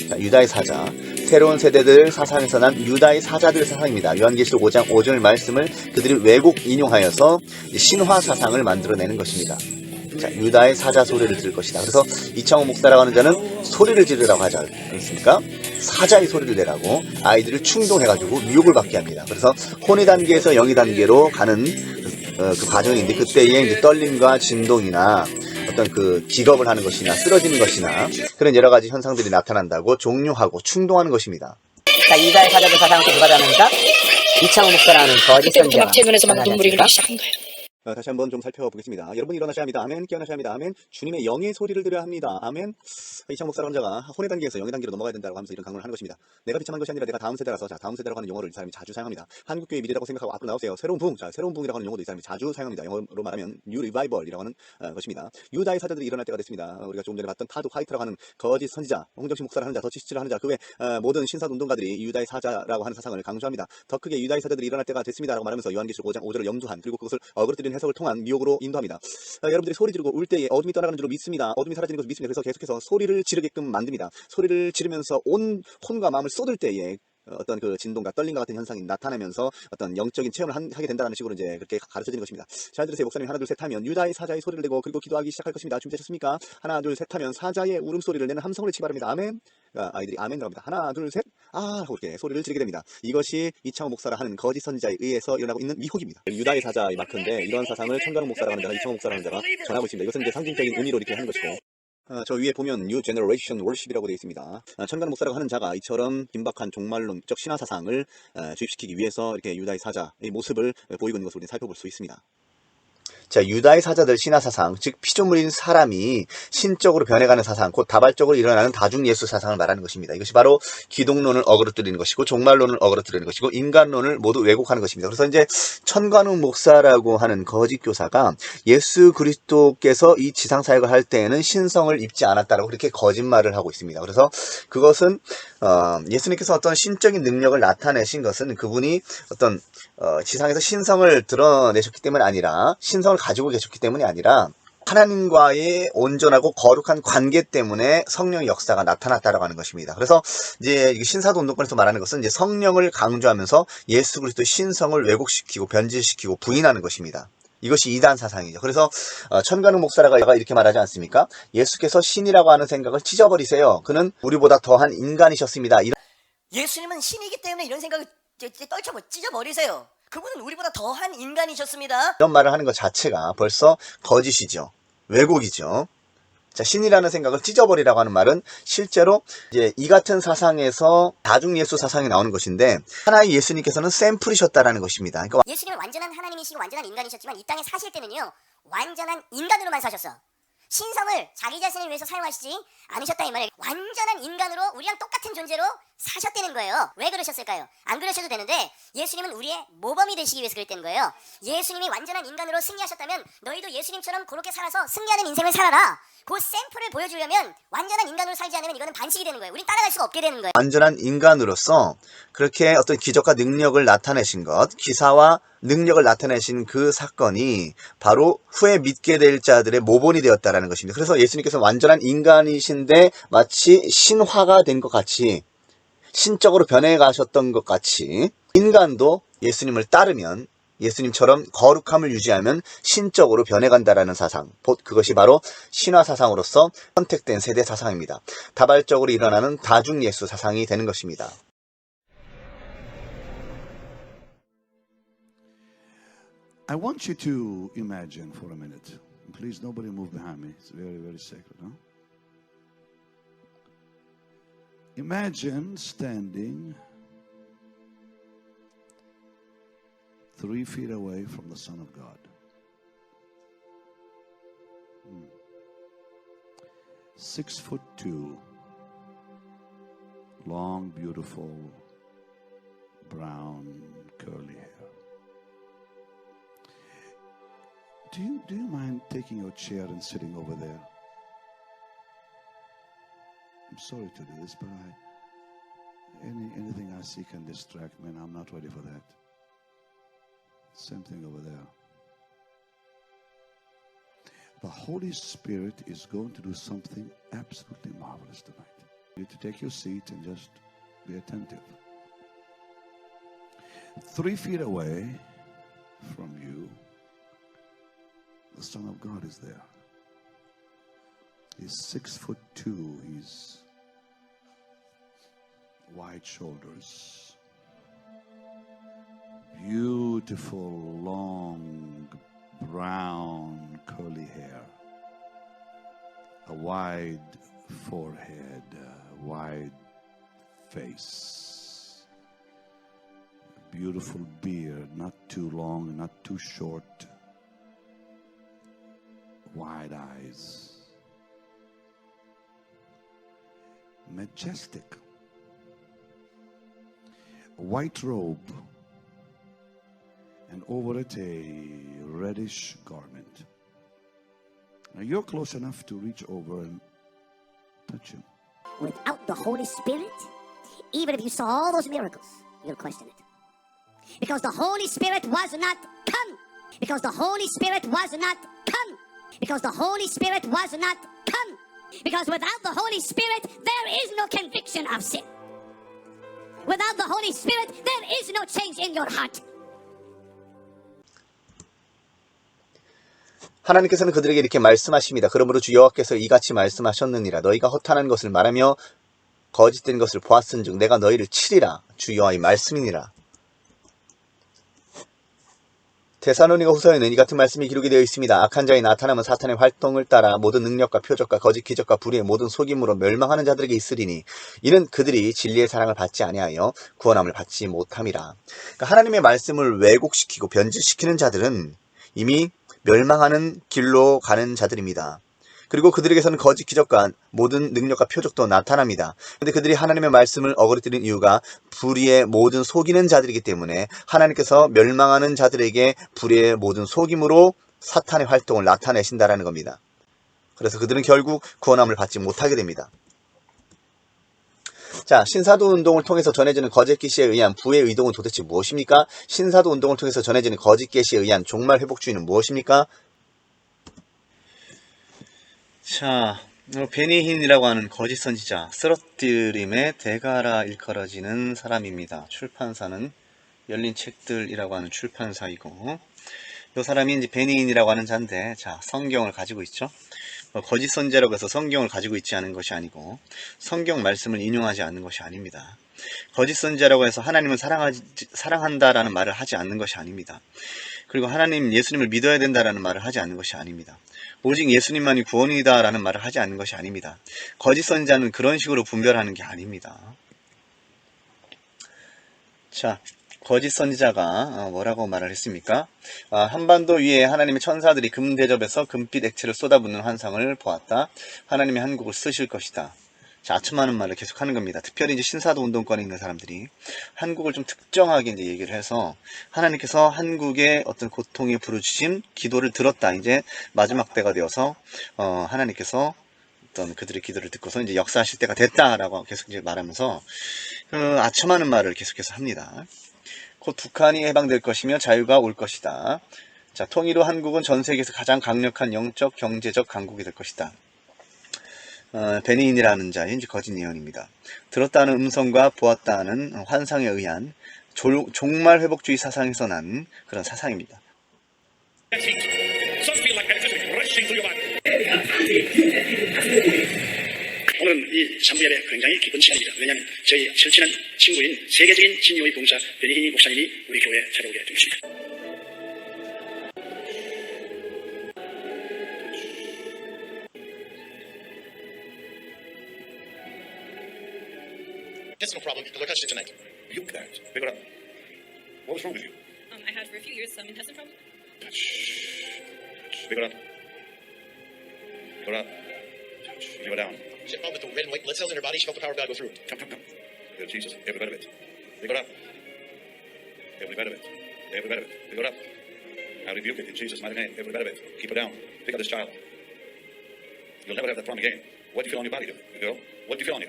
자, 유다의 사자, 새로운 세대들 사상에서 난 유다의 사자들 사상입니다. 요한계시록 5장 5절 말씀을 그들이 왜곡 인용하여서 신화 사상을 만들어내는 것입니다. 자, 유다의 사자 소리를 들을 것이다. 그래서 이창호 목사라고 하는 자는 소리를 지르라고 하지 않습니까? 사자의 소리를 내라고 아이들을 충동해가지고 유혹을 받게 합니다. 그래서 혼의 단계에서 영의 단계로 가는 그 과정인데, 그때에 이제 떨림과 진동이나 어떤 그 기겁을 하는 것이나 쓰러지는 것이나 그런 여러 가지 현상들이 나타난다고 종료하고 충동하는 것입니다. 자, 유다의 사자들 사상을 누가 담습니까? 이창호 목사라는 거짓 선지자가 최근에서 막 눈물이 흘리기 시작한 거예요. 다시 한번 좀 살펴보겠습니다. 여러분 일어나셔야 합니다. 아멘. 깨어나셔야 합니다. 아멘. 주님의 영의 소리를 들어야 합니다. 아멘. 이창 목사라는 자가 혼의 단계에서 영의 단계로 넘어가야 된다고 하면서 이런 강론을 하는 것입니다. 내가 비참한 것이 아니라 내가 다음 세대라서, 자, 다음 세대라고 하는 용어를 이 사람이 자주 사용합니다. 한국교회 미래라고 생각하고 앞으로 나오세요. 새로운 붕, 자, 새로운 붕이라고 하는 용어도 이 사람이 자주 사용합니다. 영어로 말하면 New Revival이라고 하는 것입니다. 유다의 사자들이 일어날 때가 됐습니다. 우리가 조금 전에 봤던 타드 화이트라고 하는 거짓 선지자, 홍정식 목사를 하는 자, 더치스를 하는 자, 그 외 모든 신사 운동가들이 유다의 사자라고 하는 사상을 강조합니다. 더 크게 유다의 사자들이 일어날 때가 됐습니다라고 말하면서 요한계시록 5장 5절을 염두한, 그리고 그것을 어그러뜨리는 해석을 통한 미혹으로 인도합니다. 여러분들이 소리 지르고 울 때에 어둠이 떠나가는 줄로 믿습니다. 어둠이 사라지는 것을 믿습니다. 그래서 계속해서 소리를 지르게끔 만듭니다. 소리를 지르면서 온 혼과 마음을 쏟을 때에 어떤 그 진동과 떨림과 같은 현상이 나타나면서 어떤 영적인 체험을 하게 된다는 식으로 이제 그렇게 가르쳐지는 것입니다. 잘 들으세요. 목사님, 하나 둘 셋 하면 유다의 사자의 소리를 내고 그리고 기도하기 시작할 것입니다. 준비되셨습니까? 하나 둘 셋 하면 사자의 울음소리를 내는 함성을 치기 바랍니다. 아멘. 아이들이 아멘이라고 합니다. 하나 둘 셋 하고 이렇게 소리를 지르게 됩니다. 이것이 이창호 목사라 하는 거짓 선지자에 의해서 일어나고 있는 미혹입니다. 유다의 사자의 마크인데 이런 사상을 천가능 목사라고 하는 자가, 이창호 목사라는 자가 전하고 있습니다. 이것은 이제 상징적인 의미로 이렇게 하는 것이고, 저 위에 보면 New Generation Worship이라고 되어 있습니다. 천가능 목사라고 하는 자가 이처럼 긴박한 종말론적 신화 사상을 주입시키기 위해서 이렇게 유다의 사자의 모습을 보이고 있는 것을 우리는 살펴볼 수 있습니다. 자, 유다의 사자들 신화 사상, 즉 피조물인 사람이 신적으로 변해가는 사상, 곧 다발적으로 일어나는 다중 예수 사상을 말하는 것입니다. 이것이 바로 기독론을 어그러뜨리는 것이고 종말론을 어그러뜨리는 것이고 인간론을 모두 왜곡하는 것입니다. 그래서 이제 천관웅 목사라고 하는 거짓 교사가 예수 그리스도께서 이 지상 사역을 할 때에는 신성을 입지 않았다라고 그렇게 거짓말을 하고 있습니다. 그래서 그것은 예수님께서 어떤 신적인 능력을 나타내신 것은 그분이 어떤 지상에서 신성을 드러내셨기 때문이 아니라, 신성을 가지고 계셨기 때문이 아니라 하나님과의 온전하고 거룩한 관계 때문에 성령의 역사가 나타났다라고 하는 것입니다. 그래서 이제 신사도 운동권에서 말하는 것은 이제 성령을 강조하면서 예수 그리스도의 신성을 왜곡시키고 변질시키고 부인하는 것입니다. 이것이 이단 사상이죠. 그래서 천관웅 목사라가 이렇게 말하지 않습니까? 예수께서 신이라고 하는 생각을 찢어버리세요. 그는 우리보다 더한 인간이셨습니다. 예수님은 신이기 때문에 이런 생각을 찢어버리세요. 그분은 우리보다 더한 인간이셨습니다. 이런 말을 하는 것 자체가 벌써 거짓이죠. 왜곡이죠. 자, 신이라는 생각을 찢어버리라고 하는 말은 실제로 이제 이 같은 사상에서 다중 예수 사상이 나오는 것인데, 하나의 예수님께서는 샘플이셨다라는 것입니다. 그러니까 예수님은 완전한 하나님이시고 완전한 인간이셨지만 이 땅에 사실 때는요, 완전한 인간으로만 사셨어. 신성을 자기 자신을 위해서 사용하시지 않으셨다 이 말이에요. 완전한 인간으로 우리랑 똑같은 존재로 사셨다는 거예요. 왜 그러셨을까요? 안 그러셔도 되는데 예수님은 우리의 모범이 되시기 위해서 그랬다는 거예요. 예수님이 완전한 인간으로 승리하셨다면 너희도 예수님처럼 그렇게 살아서 승리하는 인생을 살아라. 그 샘플을 보여주려면 완전한 인간으로 살지 않으면 이거는 반칙이 되는 거예요. 우린 따라갈 수가 없게 되는 거예요. 완전한 인간으로서 그렇게 어떤 기적과 능력을 나타내신 것, 기사와 능력을 나타내신 그 사건이 바로 후에 믿게 될 자들의 모본이 되었다라는 것입니다. 그래서 예수님께서 완전한 인간이신데 마치 신화가 된 것 같이, 신적으로 변해가셨던 것 같이, 인간도 예수님을 따르면, 예수님처럼 거룩함을 유지하면 신적으로 변해간다라는 사상, 그것이 바로 신화 사상으로서 선택된 세대 사상입니다. 다발적으로 일어나는 다중 예수 사상이 되는 것입니다. I want you to imagine for a minute. Please, nobody move behind me. It's very, very sacred, huh? Imagine standing 3 feet away from the Son of God. 6'2", long, beautiful, brown, curly hair. Do you mind taking your chair and sitting over there? I'm sorry to do this, but anything I see can distract me, and I'm not ready for that. Same thing over there. The Holy Spirit is going to do something absolutely marvelous tonight. You need to take your seat and just be attentive. 3 feet away from you, the Son of God is there. He's 6'2". He's wide shoulders, beautiful, long, brown, curly hair, a wide forehead, a wide face, a beautiful beard, not too long, not too short. wide eyes, majestic, a white robe, and over it a reddish garment. Now you're close enough to reach over and touch him. Without the Holy Spirit, even if you saw all those miracles, you'll question it. Because the Holy Spirit was not come. Because the Holy Spirit was not come. Because the Holy Spirit was not come. Because without the Holy Spirit, there is no conviction of sin. Without the Holy Spirit, there is no change in your heart. 하나님께서는 그들에게 이렇게 말씀하십니다. 그러므로 주 여호와께서 이같이 말씀하셨느니라. 너희가 허탄한 것을 말하며 거짓된 것을 보았은즉 내가 너희를 치리라. 주 여호와의 말씀이니라. 데살로니가 후서에는 이 같은 말씀이 기록이 되어 있습니다. 악한 자의 나타남은 사탄의 활동을 따라 모든 능력과 표적과 거짓 기적과 불의의 모든 속임으로 멸망하는 자들에게 있으리니 이는 그들이 진리의 사랑을 받지 아니하여 구원함을 받지 못함이라. 그러니까 하나님의 말씀을 왜곡시키고 변질시키는 자들은 이미 멸망하는 길로 가는 자들입니다. 그리고 그들에게서는 거짓 기적과 모든 능력과 표적도 나타납니다. 그런데 그들이 하나님의 말씀을 어거리뜨린 이유가 불의의 모든 속이는 자들이기 때문에 하나님께서 멸망하는 자들에게 불의의 모든 속임으로 사탄의 활동을 나타내신다라는 겁니다. 그래서 그들은 결국 구원함을 받지 못하게 됩니다. 자, 신사도 운동을 통해서 전해지는 거짓 계시에 의한 부의 의동은 도대체 무엇입니까? 신사도 운동을 통해서 전해지는 거짓 계시에 의한 종말 회복주의는 무엇입니까? 자, 베니힌이라고 하는 거짓 선지자, 쓰러뜨림의 대가라 일컬어지는 사람입니다. 출판사는 열린 책들이라고 하는 출판사이고, 이 사람이 이제 베니힌이라고 하는 자인데, 자, 성경을 가지고 있죠. 거짓 선지자라고 해서 성경을 가지고 있지 않은 것이 아니고, 성경 말씀을 인용하지 않는 것이 아닙니다. 거짓 선지자라고 해서 하나님을 사랑한다라는 말을 하지 않는 것이 아닙니다. 그리고 하나님, 예수님을 믿어야 된다라는 말을 하지 않는 것이 아닙니다. 오직 예수님만이 구원이다 라는 말을 하지 않는 것이 아닙니다. 거짓 선지자는 그런 식으로 분별하는 게 아닙니다. 자, 거짓 선지자가 뭐라고 말을 했습니까? 한반도 위에 하나님의 천사들이 금 대접에서 금빛 액체를 쏟아붓는 환상을 보았다. 하나님이 한국을 쓰실 것이다. 자, 아첨하는 말을 계속 하는 겁니다. 특별히 이제 신사도 운동권에 있는 사람들이 한국을 좀 특정하게 이제 얘기를 해서 하나님께서 한국의 어떤 고통의 부르짖음, 기도를 들었다. 이제 마지막 때가 되어서 하나님께서 어떤 그들의 기도를 듣고서 이제 역사하실 때가 됐다라고 계속 이제 말하면서 아첨하는 말을 계속해서 합니다. 곧 북한이 해방될 것이며 자유가 올 것이다. 자, 통일후 한국은 전 세계에서 가장 강력한 영적, 경제적 강국이 될 것이다. 베니인이라는 자의 이제 거짓 예언입니다. 들었다는 음성과 보았다는 환상에 의한 종말 회복주의 사상에서 난 그런 사상입니다. 오늘은 이 산부예배 굉장히 기쁜 시간입니다. 왜냐하면 저희 절친한 친구인 세계적인 진료의 봉사 베니힌 목사님이 우리 교회에 찾아오게 되었습니다. Intestinal problem. Look at it tonight. You can't. Pick it up. What was wrong with you? I had for a few years some intestine problem. Pick it up. Pick it up. Leave it down. She had a problem with the red and white blood cells in her body. She felt the power of God go through. Come. Good Jesus. Every bit of it. Pick it up. Every bit of it. Every bit of it. Pick it up. I rebuke it in Jesus' mighty name. Every bit of it. Keep it down. Pick up this child. You'll never have that problem again. What do you feel on your body, girl? What do you feel on you?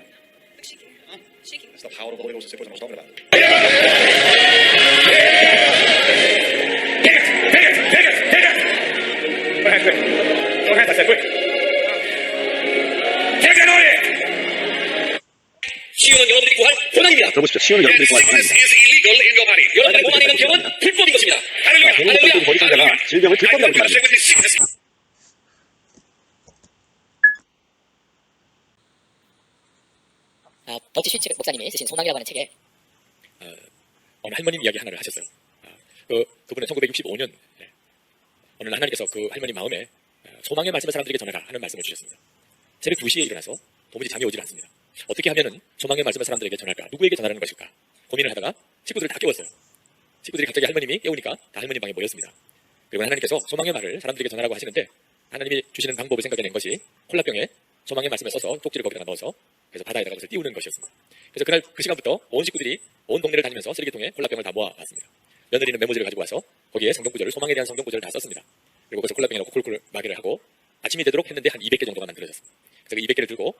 Shaking. That's the power of the Holy Ghost. That's what I was talking about. Take it! Go ahead, quick. Go ahead, I said, quick. Take it on it! 치유는 여러분들이 구할 권한입니다. 들어보십시오. 치유는 여러분들이 구할 권한입니다. This is illegal in your body. 여러분의 몸 안에 있는 병은 불법인 것입니다. 할렐루야. 할렐루야. 거짓 선지자가 질병을 불법이라고 말합니다. 더티 슈츠 목사님이 쓰신 소망이라고 하는 책에 어느 할머님 이야기 하나를 하셨어요. 그분은 1965년 어느 날 하나님께서 그 할머니 마음에 소망의 말씀을 사람들에게 전하라 하는 말씀을 주셨습니다. 새벽 2시에 일어나서 도무지 잠이 오질 않습니다. 어떻게 하면은 소망의 말씀을 사람들에게 전할까? 누구에게 전하라는 것일까? 고민을 하다가 식구들을 다 깨웠어요. 식구들이 갑자기 할머님이 깨우니까 다 할머님 방에 모였습니다. 그리고 하나님께서 소망의 말을 사람들에게 전하라고 하시는데 하나님이 주시는 방법을 생각해낸 것이 콜라병에 소망의 말씀을 써서 쪽지를 거기다가 넣어서 그래서 바다에다가 그것을 띄우는 것이었습니다. 그래서 그날 그 시간부터 온 식구들이 온 동네를 다니면서 쓰레기통에 콜라병을 다 모아왔습니다. 며느리는 메모지를 가지고 와서 거기에 성경 구절을 소망에 대한 성경 구절을 다 썼습니다. 그리고 그것을 콜라병에 넣고 쿨쿨 마개를 하고 아침이 되도록 했는데 한 200개 정도가 만들어졌습니다. 그래서 그 200개를 들고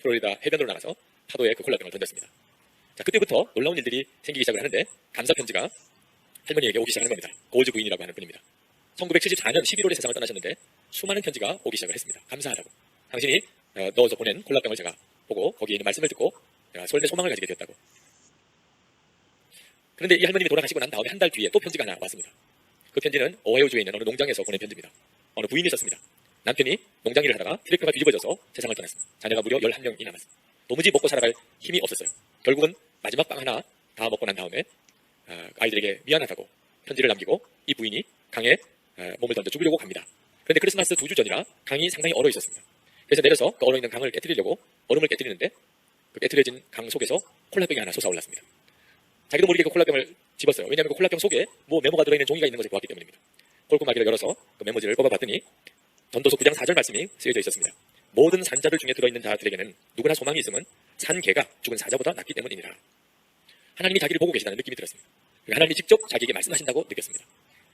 플로리다 해변으로 나가서 파도에 그 콜라병을 던졌습니다. 자, 그때부터 놀라운 일들이 생기기 시작을 하는데 감사 편지가 할머니에게 오기 시작하는 겁니다. 고즈 부인이라고 하는 분입니다. 1974년 11월에 세상을 떠나셨는데 수많은 편지가 오기 시작을 했습니다. 감사하다고. 당신이 넣어서 보낸 콜라병을 제가 보고 거기에 있는 말씀을 듣고 제가 삶의 소망을 가지게 되었다고. 그런데 이 할머님이 돌아가시고 난 다음에 한 달 뒤에 또 편지가 하나 왔습니다. 그 편지는 오하이오주에 있는 어느 농장에서 보낸 편지입니다. 어느 부인이 썼습니다. 남편이 농장 일을 하다가 트랙터가 뒤집어져서 세상을 떠났습니다. 자녀가 무려 11명이 남았습니다. 도무지 먹고 살아갈 힘이 없었어요. 결국은 마지막 빵 하나 다 먹고 난 다음에 아이들에게 미안하다고 편지를 남기고 이 부인이 강에 몸을 던져 죽이려고 갑니다. 그런데 크리스마스 2주 전이라 강이 상당히 얼어 있었습니다. 그래서 내려서 그 얼어 있는 강을 깨뜨리려고 얼음을 깨뜨리는데 그 깨뜨려진 강 속에서 콜라병이 하나 솟아올랐습니다. 자기도 모르게 그 콜라병을 집었어요. 왜냐하면 그 콜라병 속에 뭐 메모가 들어있는 종이가 있는 것을 보았기 때문입니다. 콜구마기를 열어서 그 메모지를 뽑아봤더니 전도서 9장 4절 말씀이 쓰여져 있었습니다. 모든 산자들 중에 들어있는 자들에게는 누구나 소망이 있음은 산 개가 죽은 사자보다 낫기 때문이니라. 하나님이 자기를 보고 계시다는 느낌이 들었습니다. 하나님이 직접 자기에게 말씀하신다고 느꼈습니다.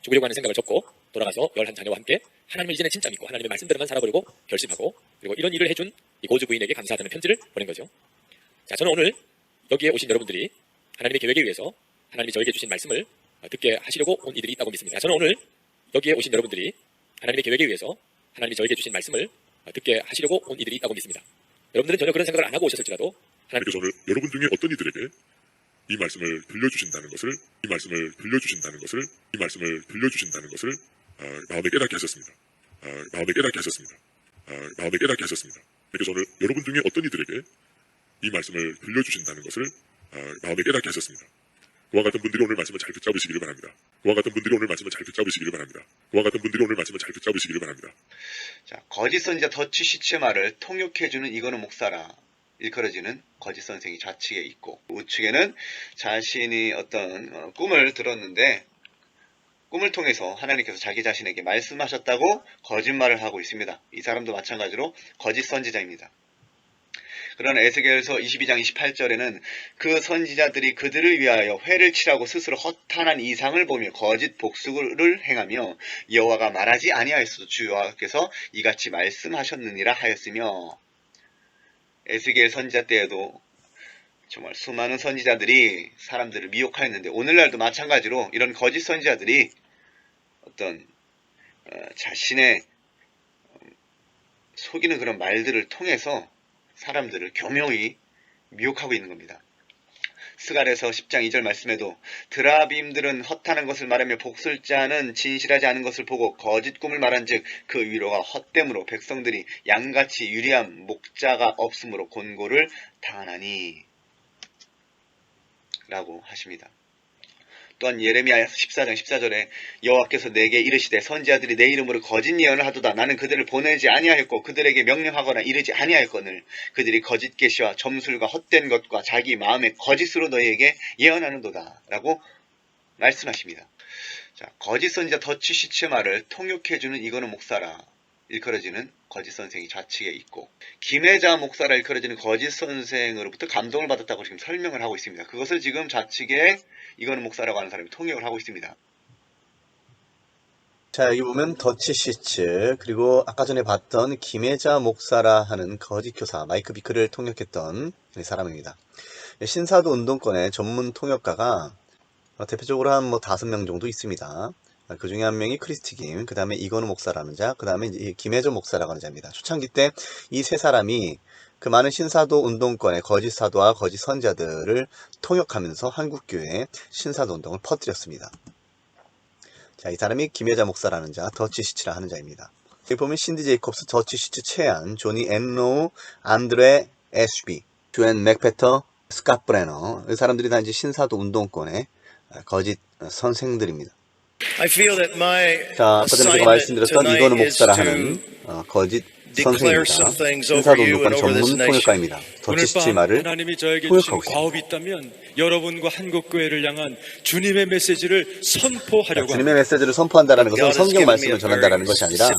죽으려고 하는 생각을 접고 돌아가서 11자녀와 함께 하나님을 이제는 진짜 믿고 하나님의 말씀대로만 살아버리고 결심하고 그리고 이런 일을 해준 이 고즈 부인에게 감사하다는 편지를 보낸 거죠. 자, 저는 오늘 여기에 오신 여러분들이 하나님의 계획에 의해서 하나님이 저에게 주신 말씀을 듣게 하시려고 온 이들이 있다고 믿습니다. 저는 오늘 여기에 오신 여러분들이 하나님의 계획에 의해서 하나님이 저에게 주신 말씀을 듣게 하시려고 온 이들이 있다고 믿습니다. 여러분들은 전혀 그런 생각을 안 하고 오셨을지라도 하나님께서 오늘 여러분 중에 어떤 이들에게 이 말씀을 들려주신다는 것을 마음에 깨닫게 하셨습니다. 그래서 오늘 여러분 중에 어떤 이들에게 이 말씀을 들려주신다는 것을 마음에 깨닫게 하셨습니다. 그와 같은 분들이 오늘 말씀을 잘 붙잡으시기를 바랍니다. 자, 거짓 선지자 더치 시체마를 통역해주는 이거는 목사라 일컬어지는 거짓 선생이 좌측에 있고 우측에는 자신이 어떤 꿈을 들었는데 꿈을 통해서 하나님께서 자기 자신에게 말씀하셨다고 거짓말을 하고 있습니다. 이 사람도 마찬가지로 거짓 선지자입니다. 그러나 에스겔서 22장 28절에는 그 선지자들이 그들을 위하여 회를 치라고 스스로 허탄한 이상을 보며 거짓 복수를 행하며 여호와가 말하지 아니하였어도 주 여호와께서 이같이 말씀하셨느니라 하였으며 에스겔 선지자 때에도 정말 수많은 선지자들이 사람들을 미혹하였는데 오늘날도 마찬가지로 이런 거짓 선지자들이 어떤 자신의 속이는 그런 말들을 통해서 사람들을 교묘히 미혹하고 있는 겁니다. 스갈에서 10장 2절 말씀에도 드라빔들은 헛하는 것을 말하며 복술자는 진실하지 않은 것을 보고 거짓 꿈을 말한즉 그 위로가 헛됨으로 백성들이 양같이 유리함 목자가 없으므로 곤고를 당하나니 라고 하십니다. 또한 예레미야 14장 14절에 여호와께서 내게 이르시되 선지자들이 내 이름으로 거짓 예언을 하도다. 나는 그들을 보내지 아니하였고 그들에게 명령하거나 이르지 아니하였거늘 그들이 거짓 계시와 점술과 헛된 것과 자기 마음의 거짓으로 너희에게 예언하는도다 라고 말씀하십니다. 자, 거짓 선지자 더치 시체마를 통역해주는 이거는 목사라 일컬어지는 거짓 선생이 좌측에 있고 김혜자 목사라 일컬어지는 거짓 선생으로부터 감동을 받았다고 지금 설명을 하고 있습니다. 그것을 지금 좌측에 이거는 목사라고 하는 사람이 통역을 하고 있습니다. 자, 여기 보면 더치 시츠 그리고 아까 전에 봤던 김혜자 목사라 하는 거짓 교사 마이크 비크를 통역했던 사람입니다. 신사도 운동권의 전문 통역가가 대표적으로 한 5명 정도 있습니다. 그 중에 한 명이 크리스티 김, 그 다음에 이건우 목사라는 자, 그 다음에 김혜조 목사라고 하는 자입니다. 초창기 때 이 세 사람이 그 많은 신사도 운동권의 거짓 사도와 거짓 선자들을 통역하면서 한국교회에 신사도 운동을 퍼뜨렸습니다. 자, 이 사람이 김혜자 목사라는 자, 더치 시츠라 하는 자입니다. 여기 보면 신디 제이콥스, 더치 시츠 최안, 조니 엔로우, 안드레 애쉬비, 조앤 맥페터, 스캇 브레너, 이 사람들이 다 이제 신사도 운동권의 거짓 선생들입니다. 자, 아까 전에 제가 말씀드렸던 이건우 목사라 하는 거짓 선생입니다. 신사도운동권 전문 통역가입니다. 덧치시치 말을 하나님이 저에게 통역하고 주신 있습니다. 과업이 있다면 여러분과 한국교회를 향한 주님의 메시지를 선포하려고 주님의 메시지를 선포한다는 것은 성경 말씀을 전한다는 것이 아니라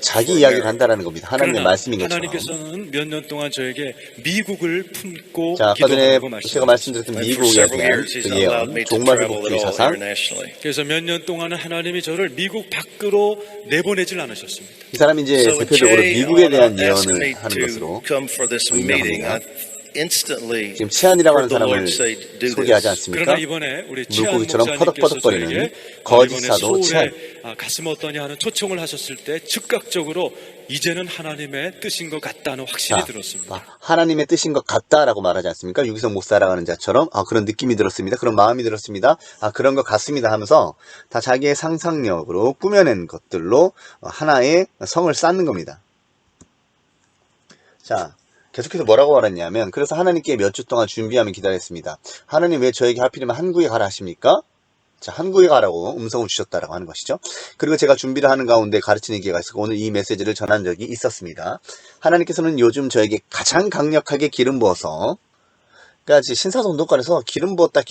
자기 이야기를 한다는 겁니다. 하나님의 말씀인 것처럼. 하나님께서는 몇 년 동안 저에게 미국을 품고 자, 아까 전에 기도하고 제가 말씀드렸던 미국에 대한 그 예언, 종말회복주의 사상. 그래서 몇 년 동안은 하나님이 저를 미국 밖으로 내보내질 않으셨습니다. 이 사람이 이제 대표적으로 미국에 대한 예언을 하는 것으로 유명합니다. 지금 치안이라고 하는 사람을 소개하지 않습니까? 그러나 이번에 우리 치안 물고기처럼 목사님께서 퍼덕퍼덕거리는 저에게 거짓 이번에 사도 치안. 서울에 가슴 어떠냐 하는 초청을 하셨을 때 즉각적으로 이제는 하나님의 뜻인 것 같다는 확신이 들었습니다. 하나님의 뜻인 것 같다라고 말하지 않습니까? 유기성 목사라고 하는 자처럼 그런 느낌이 들었습니다. 그런 마음이 들었습니다. 그런 것 같습니다 하면서 다 자기의 상상력으로 꾸며낸 것들로 하나의 성을 쌓는 겁니다. 자, 계속해서 뭐라고 말했냐면, 그래서 하나님께 몇 주 동안 준비하며 기다렸습니다. 하나님 왜 저에게 하필이면 한국에 가라 하십니까? 자, 한국에 가라고 음성을 주셨다라고 하는 것이죠. 그리고 제가 준비를 하는 가운데 가르치는 기회가 있었고 오늘 이 메시지를 전한 적이 있었습니다. 하나님께서는 요즘 저에게 가장 강력하게 기름 부어서, 그러니까 신사동동권에서 기름 부었다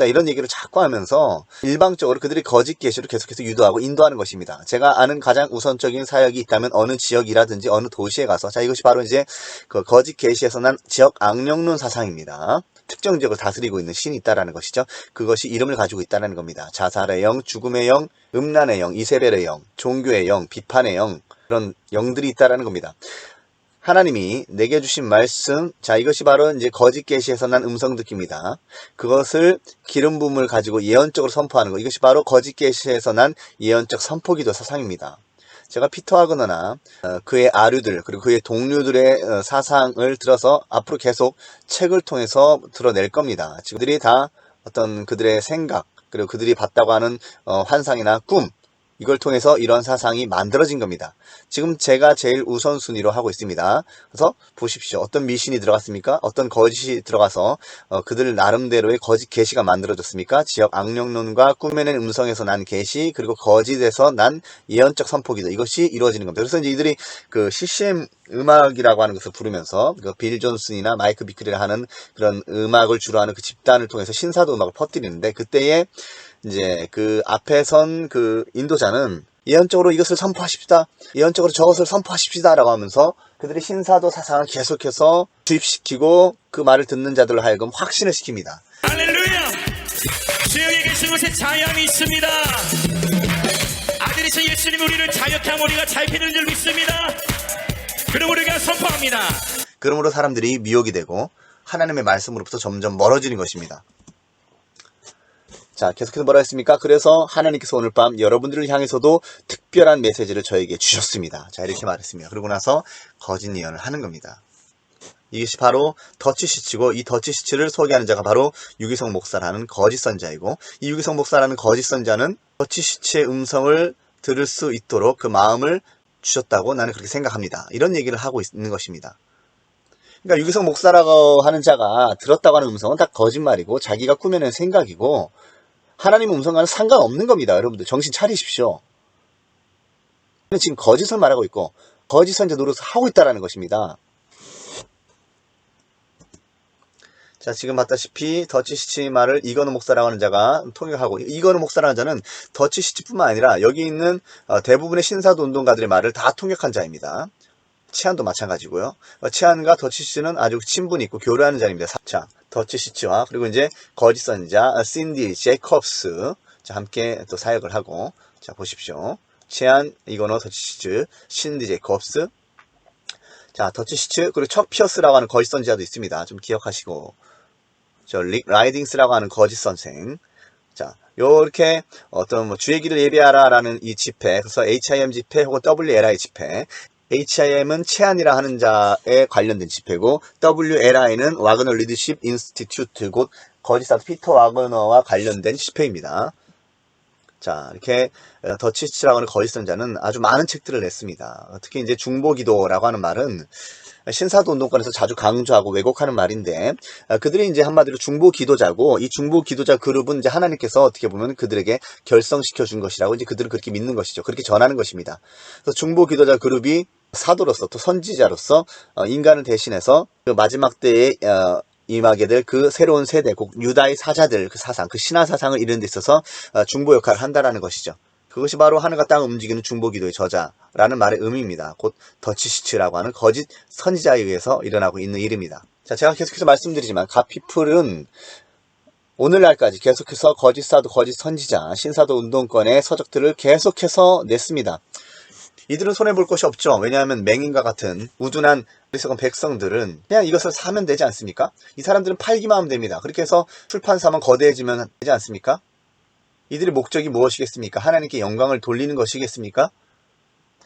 이런 얘기를 자꾸 하면서 일방적으로 그들이 거짓 계시를 계속해서 유도하고 인도하는 것입니다. 제가 아는 가장 우선적인 사역이 있다면 어느 지역이라든지 어느 도시에 가서, 자, 이것이 바로 이제 그 거짓 계시에서 난 지역 악령론 사상입니다. 특정 지역을 다스리고 있는 신이 있다라는 것이죠. 그것이 이름을 가지고 있다는 겁니다. 자살의 영, 죽음의 영, 음란의 영, 이세벨의 영, 종교의 영, 비판의 영, 그런 영들이 있다라는 겁니다. 하나님이 내게 주신 말씀, 자, 이것이 바로 이제 거짓 계시에서 난 음성 듣기입니다. 그것을 기름 부음을 가지고 예언적으로 선포하는 것, 이것이 바로 거짓 계시에서 난 예언적 선포기도 사상입니다. 제가 피터 와그너나 그의 아류들 그리고 그의 동료들의 사상을 들어서 앞으로 계속 책을 통해서 드러낼 겁니다. 지금 그들이 다 어떤 그들의 생각 그리고 그들이 봤다고 하는 환상이나 꿈, 이걸 통해서 이런 사상이 만들어진 겁니다. 지금 제가 제일 우선순위로 하고 있습니다. 그래서 보십시오. 어떤 미신이 들어갔습니까? 어떤 거짓이 들어가서 그들 나름대로의 거짓 계시가 만들어졌습니까? 지역 악령론과 꾸며낸 음성에서 난 계시, 그리고 거짓에서 난 예언적 선포기도, 이것이 이루어지는 겁니다. 그래서 이제 이들이 그 CCM 음악이라고 하는 것을 부르면서 그 빌 존슨이나 마이크 비클리라 하는 그런 음악을 주로 하는 그 집단을 통해서 신사도 음악을 퍼뜨리는데, 그때에 이제 그 앞에 선 그 인도자는 예언적으로 이것을 선포하십시다, 예언적으로 저것을 선포하십시다 라고 하면서 그들의 신사도 사상을 계속해서 주입시키고 그 말을 듣는 자들로 하여금 확신을 시킵니다. 할렐루야! 주에게 계신 곳에 자유함이 있습니다. 아들이신 예수님이 우리를 자유케 하면 우리가 자유케 줄 믿습니다. 그럼 우리가 선포합니다. 그러므로 사람들이 미혹이 되고 하나님의 말씀으로부터 점점 멀어지는 것입니다. 자, 계속해서 뭐라 했습니까? 그래서 하나님께서 오늘 밤 여러분들을 향해서도 특별한 메시지를 저에게 주셨습니다. 자, 이렇게 말했습니다. 그러고 나서 거짓 예언을 하는 겁니다. 이것이 바로 덧치시치고, 이 덧치시치를 소개하는 자가 바로 유기성 목사라는 거짓 선자이고, 이 유기성 목사라는 거짓 선자는 덧치시치의 음성을 들을 수 있도록 그 마음을 주셨다고 나는 그렇게 생각합니다. 이런 얘기를 하고 있는 것입니다. 그러니까 유기성 목사라고 하는 자가 들었다고 하는 음성은 다 거짓말이고 자기가 꾸며낸 생각이고 하나님의 음성과는 상관없는 겁니다. 여러분들 정신 차리십시오. 지금 거짓을 말하고 있고 거짓 선자 노릇을 하고 있다는 것입니다. 자, 지금 봤다시피 덧치시치 말을 이건우 목사라고 하는 자가 통역하고, 이건우 목사라는 자는 덧치시치뿐만 아니라 여기 있는 대부분의 신사도 운동가들의 말을 다 통역한 자입니다. 치안도 마찬가지고요. 치안과 덧치시치는 아주 친분이 있고 교류하는 자입니다. 자, 덧치시치와 그리고 이제 거짓 선자 신디 제이콥스, 자, 함께 또 사역을 하고, 자, 보십시오. 치안, 이건우, 덧치시치, 신디 제이콥스. 자, 덧치시치, 그리고 척 피어스라고 하는 거짓 선지자도 있습니다. 좀 기억하시고, 저 릭 라이딩스라고 하는 거짓 선생. 자, 요렇게 어떤 뭐 주의 길을 예배하라라는 이 집회, 그래서 HIM 집회 혹은 WLI 집회. HIM은 채안이라 하는 자에 관련된 집회고, WLI는 와그너 리더십 인스티튜트, 곧 거짓사도 피터 와그너와 관련된 집회입니다. 자, 이렇게 덧치시치라고 하는 거짓 선자는 아주 많은 책들을 냈습니다. 특히 이제 중보기도라고 하는 말은 신사도 운동권에서 자주 강조하고 왜곡하는 말인데, 그들이 이제 한마디로 중보기도자고, 이 중보기도자 그룹은 이제 하나님께서 어떻게 보면 그들에게 결성시켜 준 것이라고 이제 그들은 그렇게 믿는 것이죠. 그렇게 전하는 것입니다. 그래서 중보기도자 그룹이 사도로서 또 선지자로서 인간을 대신해서 그 마지막 때에 임하게 될 그 새로운 세대, 곧 유다의 사자들 그 사상, 그 신화 사상을 이루는 데 있어서 중보 역할을 한다라는 것이죠. 그것이 바로 하늘과 땅을 움직이는 중보기도의 저자라는 말의 의미입니다. 곧 더치시츠라고 하는 거짓 선지자에 의해서 일어나고 있는 일입니다. 자, 제가 계속해서 말씀드리지만 갓피플은 오늘날까지 계속해서 거짓 사도, 거짓 선지자, 신사도 운동권의 서적들을 계속해서 냈습니다. 이들은 손해볼 것이 없죠. 왜냐하면 맹인과 같은 우둔한 어리석은 백성들은 그냥 이것을 사면 되지 않습니까? 이 사람들은 팔기만 하면 됩니다. 그렇게 해서 출판사만 거대해지면 되지 않습니까? 이들의 목적이 무엇이겠습니까? 하나님께 영광을 돌리는 것이겠습니까?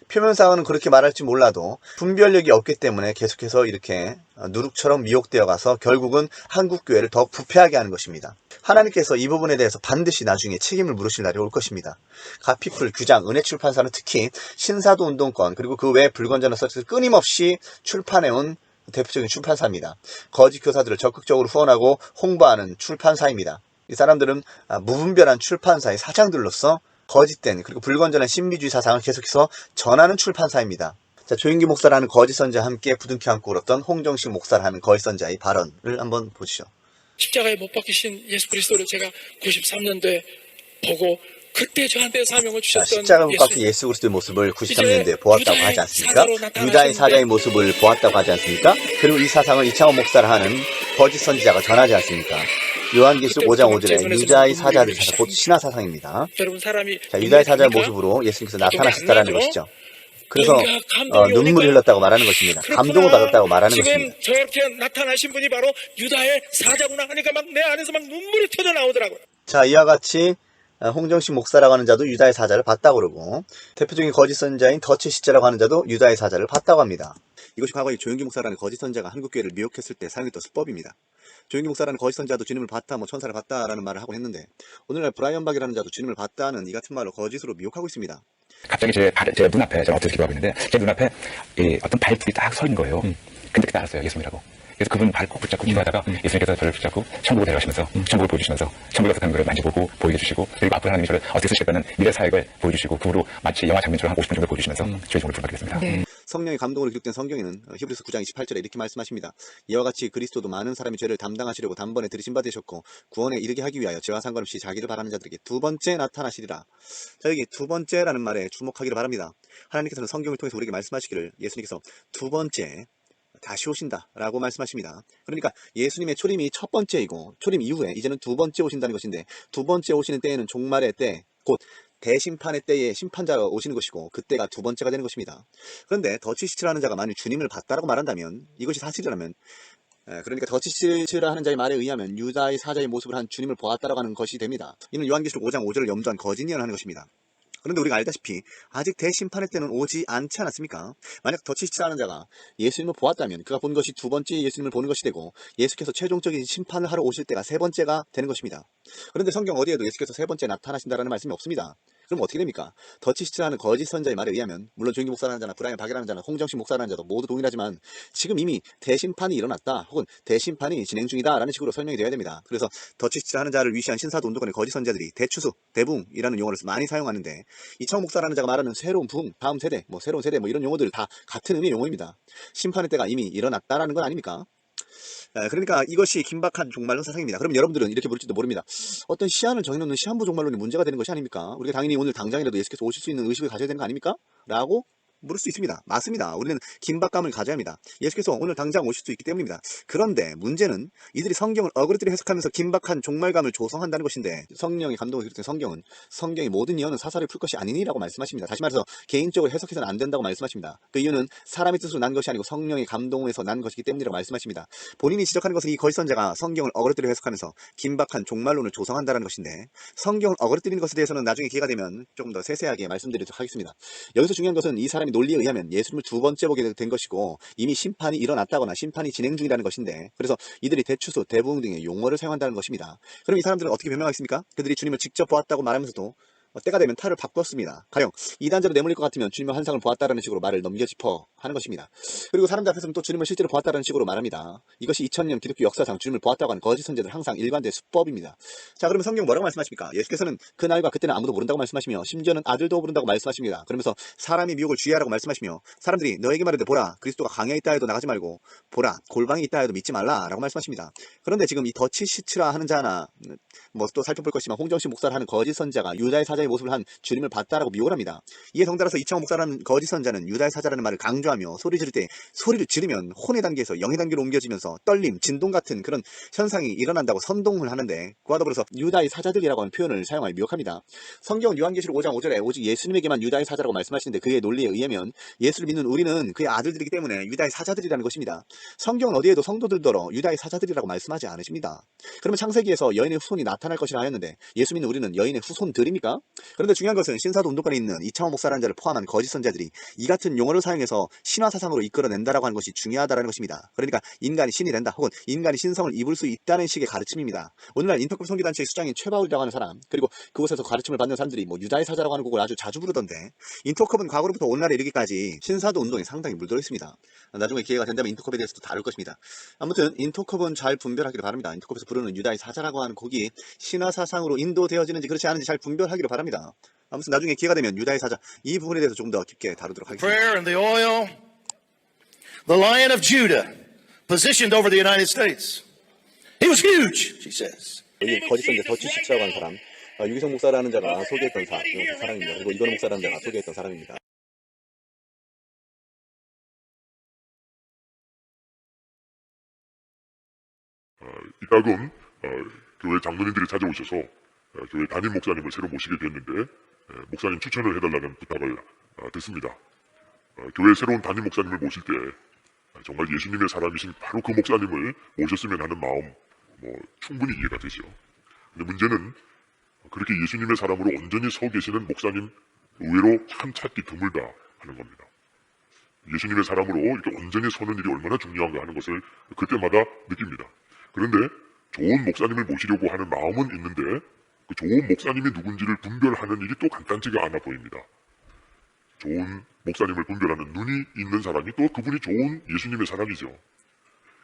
표면상은 그렇게 말할지 몰라도 분별력이 없기 때문에 계속해서 이렇게 누룩처럼 미혹되어 가서 결국은 한국교회를 더 부패하게 하는 것입니다. 하나님께서 이 부분에 대해서 반드시 나중에 책임을 물으실 날이 올 것입니다. 갓피플, 규장, 은혜출판사는 특히 신사도 운동권 그리고 그 외 불건전한 서적을 끊임없이 출판해온 대표적인 출판사입니다. 거짓 교사들을 적극적으로 후원하고 홍보하는 출판사입니다. 이 사람들은 무분별한 출판사의 사장들로서 거짓된 그리고 불건전한 신비주의 사상을 계속해서 전하는 출판사입니다. 자, 조인기 목사라는 거짓 선지자와 함께 부둥켜 안고 울었던 홍정식 목사라는 거짓 선지자의 발언을 한번 보시죠. 십자가에 못 박히신 예수 그리스도를 제가 93년도에 보고 그때 저한테 사명을 주셨던 십자가 못 박힌 예수 그리스도의 모습을 93년도에 보았다고 하지 않습니까? 유다의 사자의 모습을 보았다고 하지 않습니까? 그리고 이 사상을 이창호 목사라 하는 거짓 선지자가 전하지 않습니까? 요한계시록 5장 5절에 유다의 사자를 찾아 곧 신화 사상입니다. 여러분 사람이 자, 유다의 사자의 모습으로 예수님께서 나타나셨다라는 것이죠. 그래서 눈물이 흘렀다고 말하는 것입니다. 감동을 받았다고 말하는 것입니다. 지금 저렇게 나타나신 분이 바로 유다의 사자구나 하니까 막 내 안에서 막 눈물이 터져 나오더라고요. 자, 이와 같이 홍정식 목사라고 하는 자도 유다의 사자를 봤다고 그러고 대표적인 거짓 선지자인 더치시츠라고 하는 자도 유다의 사자를 봤다고 합니다. 이것이 과거에 조용기 목사라는 거짓 선지자가 한국교회를 미혹했을 때 사용했던 수법입니다. 조용기 목사라는 거짓 선지자도 주님을 봤다, 천사를 봤다라는 말을 하고 했는데 오늘날 브라이언 박이라는 자도 주님을 봤다는 이 같은 말로 거짓으로 미혹하고 있습니다. 갑자기 제 눈앞에 제가 엎드려 기도하고 있는데 제 눈앞에 어떤 발풀이 딱 서 있는 거예요. 근데 그때 알았어요. 예수님이라고. 그래서 그분 발 꼭 붙잡고 기도하다가 예수님께서 저를 붙잡고 천국으로 데려가시면서 천국을 보여주시면서 천국에서 사는 것을 만져보고 보이게 해주시고 그리고 앞으로 하나님이 저를 어떻게 쓰시겠다는 미래 사역을 보여주시고 그 후로 마치 영화 장면처럼 한 50분 정도 보여주시면서 저희 종을 부탁드리겠습니다. 성령의 감동으로 기록된 성경에는 히브리서 9장 28절에 이렇게 말씀하십니다. 이와 같이 그리스도도 많은 사람의 죄를 담당하시려고 단번에 들으신 바 되셨고 구원에 이르게 하기 위하여 죄와 상관없이 자기를 바라는 자들에게 두 번째 나타나시리라. 자, 여기 두 번째라는 말에 주목하기를 바랍니다. 하나님께서는 성경을 통해서 우리에게 말씀하시기를 예수님께서 두 번째 다시 오신다 라고 말씀하십니다. 그러니까 예수님의 초림이 첫 번째이고 초림 이후에 이제는 두 번째 오신다는 것인데 두 번째 오시는 때에는 종말의 때, 곧 대심판의 때에 심판자가 오시는 것이고 그때가 두 번째가 되는 것입니다. 그런데 더치시츠라는 자가 만일 주님을 봤다라고 말한다면 이것이 사실이라면 그러니까 더치시츠라 하는 자의 말에 의하면 유다의 사자의 모습을 한 주님을 보았다라고 하는 것이 됩니다. 이는 요한계시록 5장 5절을 염두한 거짓 예언을 하는 것입니다. 그런데 우리가 알다시피 아직 대심판의 때는 오지 않지 않았습니까? 만약 더치시츠라는 자가 예수님을 보았다면 그가 본 것이 두 번째 예수님을 보는 것이 되고 예수께서 최종적인 심판을 하러 오실 때가 세 번째가 되는 것입니다. 그런데 성경 어디에도 예수께서 세 번째 나타나신다라는 말씀이 없습니다. 그럼 어떻게 됩니까? 더치시츠라는 거짓 선자의 말에 의하면 물론 조인기 목사라는 자나 브라이언 박이라는 자나 홍정식 목사라는 자도 모두 동일하지만 지금 이미 대심판이 일어났다 혹은 대심판이 진행 중이다 라는 식으로 설명이 되어야 됩니다. 그래서 더치시츠 하는 자를 위시한 신사도 운동권의 거짓 선자들이 대추수, 대붕이라는 용어를 많이 사용하는데 이창호 목사라는 자가 말하는 새로운 붕, 다음 세대, 새로운 세대 이런 용어들 다 같은 의미의 용어입니다. 심판의 때가 이미 일어났다라는 건 아닙니까? 그러니까 이것이 긴박한 종말론 사상입니다. 그럼 여러분들은 이렇게 물을지도 모릅니다. 어떤 시한을 정해놓는 시한부 종말론이 문제가 되는 것이 아닙니까? 우리가 당연히 오늘 당장이라도 예수께서 오실 수 있는 의식을 가져야 되는 거 아닙니까? 라고 물을 수 있습니다. 맞습니다. 우리는 긴박감을 가져야 합니다. 예수께서 오늘 당장 오실 수 있기 때문입니다. 그런데 문제는 이들이 성경을 어그러뜨려 해석하면서 긴박한 종말감을 조성한다는 것인데 성령의 감동을 기록된 성경은 성경의 모든 예언은 사사를 풀 것이 아니니라고 말씀하십니다. 다시 말해서 개인적으로 해석해서는 안 된다고 말씀하십니다. 그 이유는 사람의 뜻으로 난 것이 아니고 성령의 감동에서 난 것이기 때문이라고 말씀하십니다. 본인이 지적하는 것은 이 거짓 선자가 성경을 어그러뜨려 해석하면서 긴박한 종말론을 조성한다는 것인데 성경을 어그러뜨리는 것에 대해서는 나중에 기회가 되면 조금 더 세세하게 말씀드리도록 하겠습니다. 여기서 중요한 것은 이 사람이 논리에 의하면 예수님을 두 번째 보게 된 것이고 이미 심판이 일어났다거나 심판이 진행 중이라는 것인데 그래서 이들이 대추수, 대부흥 등의 용어를 사용한다는 것입니다. 그럼 이 사람들은 어떻게 변명하겠습니까? 그들이 주님을 직접 보았다고 말하면서도 때가 되면 탈을 바꿨습니다. 가령 이단자로 내몰릴 것 같으면 주님의 환상을 보았다라는 식으로 말을 넘겨짚어 하는 것입니다. 그리고 사람들 앞에서는 또 주님을 실제로 보았다라는 식으로 말합니다. 이것이 2000년 기독교 역사상 주님을 보았다고 하는 거짓 선제들 항상 일관된 수법입니다. 자, 그러면 성경 뭐라고 말씀하십니까? 예수께서는 그날과 그때는 아무도 모른다고 말씀하시며 심지어는 아들도 모른다고 말씀하십니다. 그러면서 사람이 미혹을 주의하라고 말씀하시며 사람들이 너에게 말하되 보라 그리스도가 강에 있다 해도 나가지 말고 보라 골방에 있다 해도 믿지 말라라고 말씀하십니다. 그런데 지금 이 더치시츠라 하는 자나 뭐 또 살펴볼 것이지만 홍정신 목사를 하는 거짓 선자가 유다의 사자의 모습을 한 주님을 봤다라고 미혹을 합니다. 이에 덩달아서 이창호 목사라는 거짓 선자는 유다의 사자라는 말을 강조하며 소리 지를 때 소리를 지르면 혼의 단계에서 영의 단계로 옮겨지면서 떨림, 진동 같은 그런 현상이 일어난다고 선동을 하는데 그와 더불어서 유다의 사자들이라고 하는 표현을 사용하여 미혹합니다. 성경은 요한계시록 5장 5절에 오직 예수님에게만 유다의 사자라고 말씀하시는데 그의 논리에 의하면 예수를 믿는 우리는 그의 아들들이기 때문에 유다의 사자들이라는 것입니다. 성경은 어디에도 성도들더러 유다의 사자들이라고 말씀하지 않으십니다. 그러면 창세기에서 여인의 후손이 나타날 것이라 하였는데 예수 믿는 우리는 여인의 후손들입니까? 그런데 중요한 것은 신사도 운동권에 있는 이창호 목사라는 자를 포함한 거짓 선자들이 이 같은 용어를 사용해서 신화사상으로 이끌어낸다라고 하는 것이 중요하다는 것입니다. 그러니까 인간이 신이 된다 혹은 인간이 신성을 입을 수 있다는 식의 가르침입니다. 오늘날 인터컵 선교단체의 수장인 최바울이라고 하는 사람 그리고 그곳에서 가르침을 받는 사람들이 뭐 유다의 사자라고 하는 곡을 아주 자주 부르던데 인터컵은 과거로부터 오늘날에 이르기까지 신사도 운동에 상당히 물들어 있습니다. 나중에 기회가 된다면 인터컵에 대해서도 다룰 것입니다. 아무튼 인터컵은 잘 분별하기를 바랍니다. 인터컵에서 부르는 유다의 사자라고 하는 곡이 신화사상으로 인도되어지는지 그렇지 않은지 잘 분별하기를 바랍니다. 아무튼 나중에 기회가 되면 유다의 사자 이 부분에 대해서 좀 더 깊게 다루도록 하겠습니다. Prayer and the oil, the Lion of Judah, positioned over the United States. He was huge, she says. 여기 거짓 선자 더치시츠라고 하는 사람, 유기성 목사라는 자가 소개했던 사람입니다. 그리고 이건우 목사라는 자가 소개했던 사람입니다. 이따금 교회 장로님들이 찾아오셔서 교회 담임 목사님을 새로 모시게 됐는데 목사님 추천을 해달라는 부탁을 듣습니다. 교회 새로운 담임 목사님을 모실 때 정말 예수님의 사람이신 바로 그 목사님을 모셨으면 하는 마음 충분히 이해가 되죠. 근데 문제는 그렇게 예수님의 사람으로 온전히 서 계시는 목사님 의외로 참 찾기 드물다 하는 겁니다. 예수님의 사람으로 이렇게 온전히 서는 일이 얼마나 중요한가 하는 것을 그때마다 느낍니다. 그런데 좋은 목사님을 모시려고 하는 마음은 있는데 그 좋은 목사님이 누군지를 분별하는 일이 또 간단치가 않아 보입니다. 좋은 목사님을 분별하는 눈이 있는 사람이 또 그분이 좋은 예수님의 사람이죠.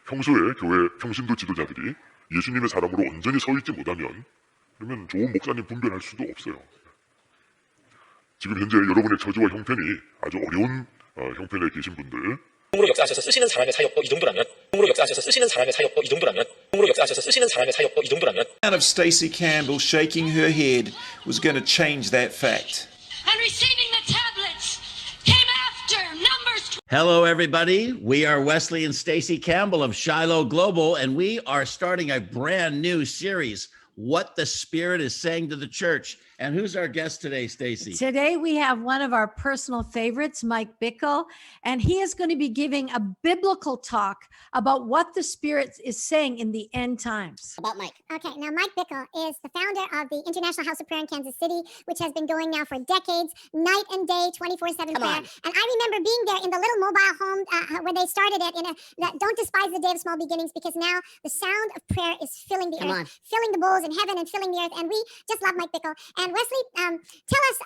평소에 교회 평신도 지도자들이 예수님의 사람으로 온전히 서 있지 못하면 그러면 좋은 목사님 분별할 수도 없어요. 지금 현재 여러분의 처지와 형편이 아주 어려운 형편에 계신 분들 통으로 역사하셔서 쓰시는 사람의 사역도 이 정도라면 통으로 역사하셔서 쓰시는 사람의 사역도 이 정도라면 통으로 역사하셔서 쓰시는 사람의 사역도 이 정도라면 of Stacey Campbell shaking her head was going to change that fact. And receiving the tablets came after Numbers. Hello, everybody. We are Wesley and Stacey Campbell of Shiloh Global, and we are starting a brand new series, What the Spirit is Saying to the Church. And who's our guest today, Stacey? Today we have one of our personal favorites, Mike Bickle, and he is going to be giving a biblical talk about what the Spirit is saying in the end times. About Mike. Okay, now Mike Bickle is the founder of the International House of Prayer in Kansas City, which has been going now for decades, night and day, 24/7 prayer. And I remember being there in the little mobile home where they started it. Don't despise the day of small beginnings, because now the sound of prayer is filling the earth, filling the bowls in heaven and filling the earth. And we just love Mike Bickle. And Wesley, tell us,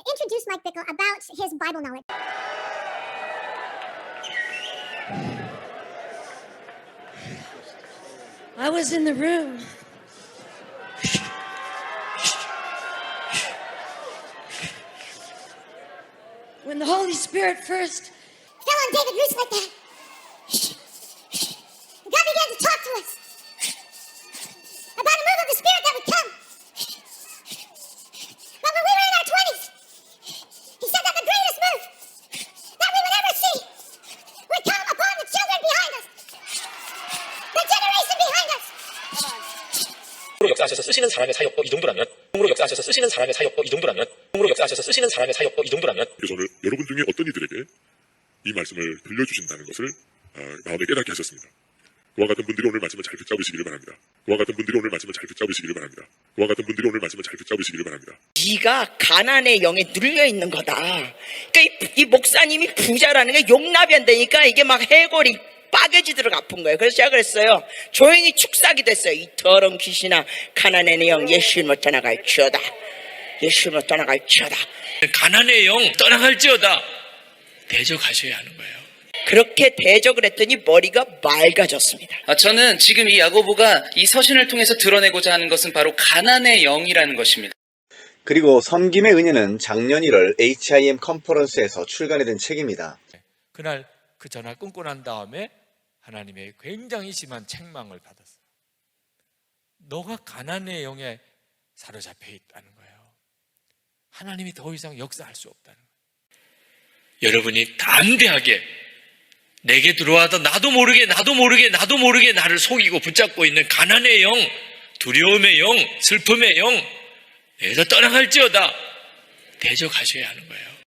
introduce Mike Bickle about his Bible knowledge. I was in the room. When the Holy Spirit first fell on David Roos like that, God began to talk to us about a move of the Spirit that would come. But when we were in our 20s, he said that the greatest move that we would ever see would come upon the children behind us, the generation behind us. 통으로 역사하셔서 쓰시는 사람의 사역도 이 정도라면 통으로 역사하셔서 쓰시는 사람의 사역도 이 정도라면 통으로 역사하셔서 쓰시는 사람의 사역도 이 정도라면 그래서 오늘 여러분 중에 어떤 이들에게 이 말씀을 들려주신다는 것을 마음에 깨닫게 하셨습니다. 그와 같은 분들이 오늘 말씀을 잘 붙잡으시기를 바랍니다. 그와 같은 분들이 오늘 말씀을 잘 붙잡으시기를 바랍니다. 그와 같은 분들이 오늘 말씀을 잘 붙잡으시기를 바랍니다. 네가 가난의 영에 눌려 있는 거다. 그러니까 이 목사님이 부자라는 게 용납이 안 되니까 이게 막 해골이 빠개지도록 아픈 거예요. 그래서 제가 그랬어요. 조용히 축사기도 했어요. 이 더러운 귀신아, 가난의 영 예수를 못 떠나갈지어다. 예수님으로 떠나갈지어다. 가난의 영 떠나갈지어다. 대적하셔야 하는 거예요. 그렇게 대적을 했더니 머리가 맑아졌습니다. 저는 지금 이 야고보가 이 서신을 통해서 드러내고자 하는 것은 바로 가난의 영이라는 것입니다. 그리고 섬김의 은혜는 작년 1월 HIM 컨퍼런스에서 출간이 된 책입니다. 그날 그 전화 끊고 난 다음에 하나님의 굉장히 심한 책망을 받았어요. 너가 가난의 영에 사로잡혀 있다는 거예요. 하나님이 더 이상 역사할 수 없다는 거예요. 여러분이 담대하게 내게 들어와서 나도 모르게 나를 속이고 붙잡고 있는 가난의 영, 두려움의 영, 슬픔의 영, 내게서 떠나갈지어다 대적하셔야 하는 거예요.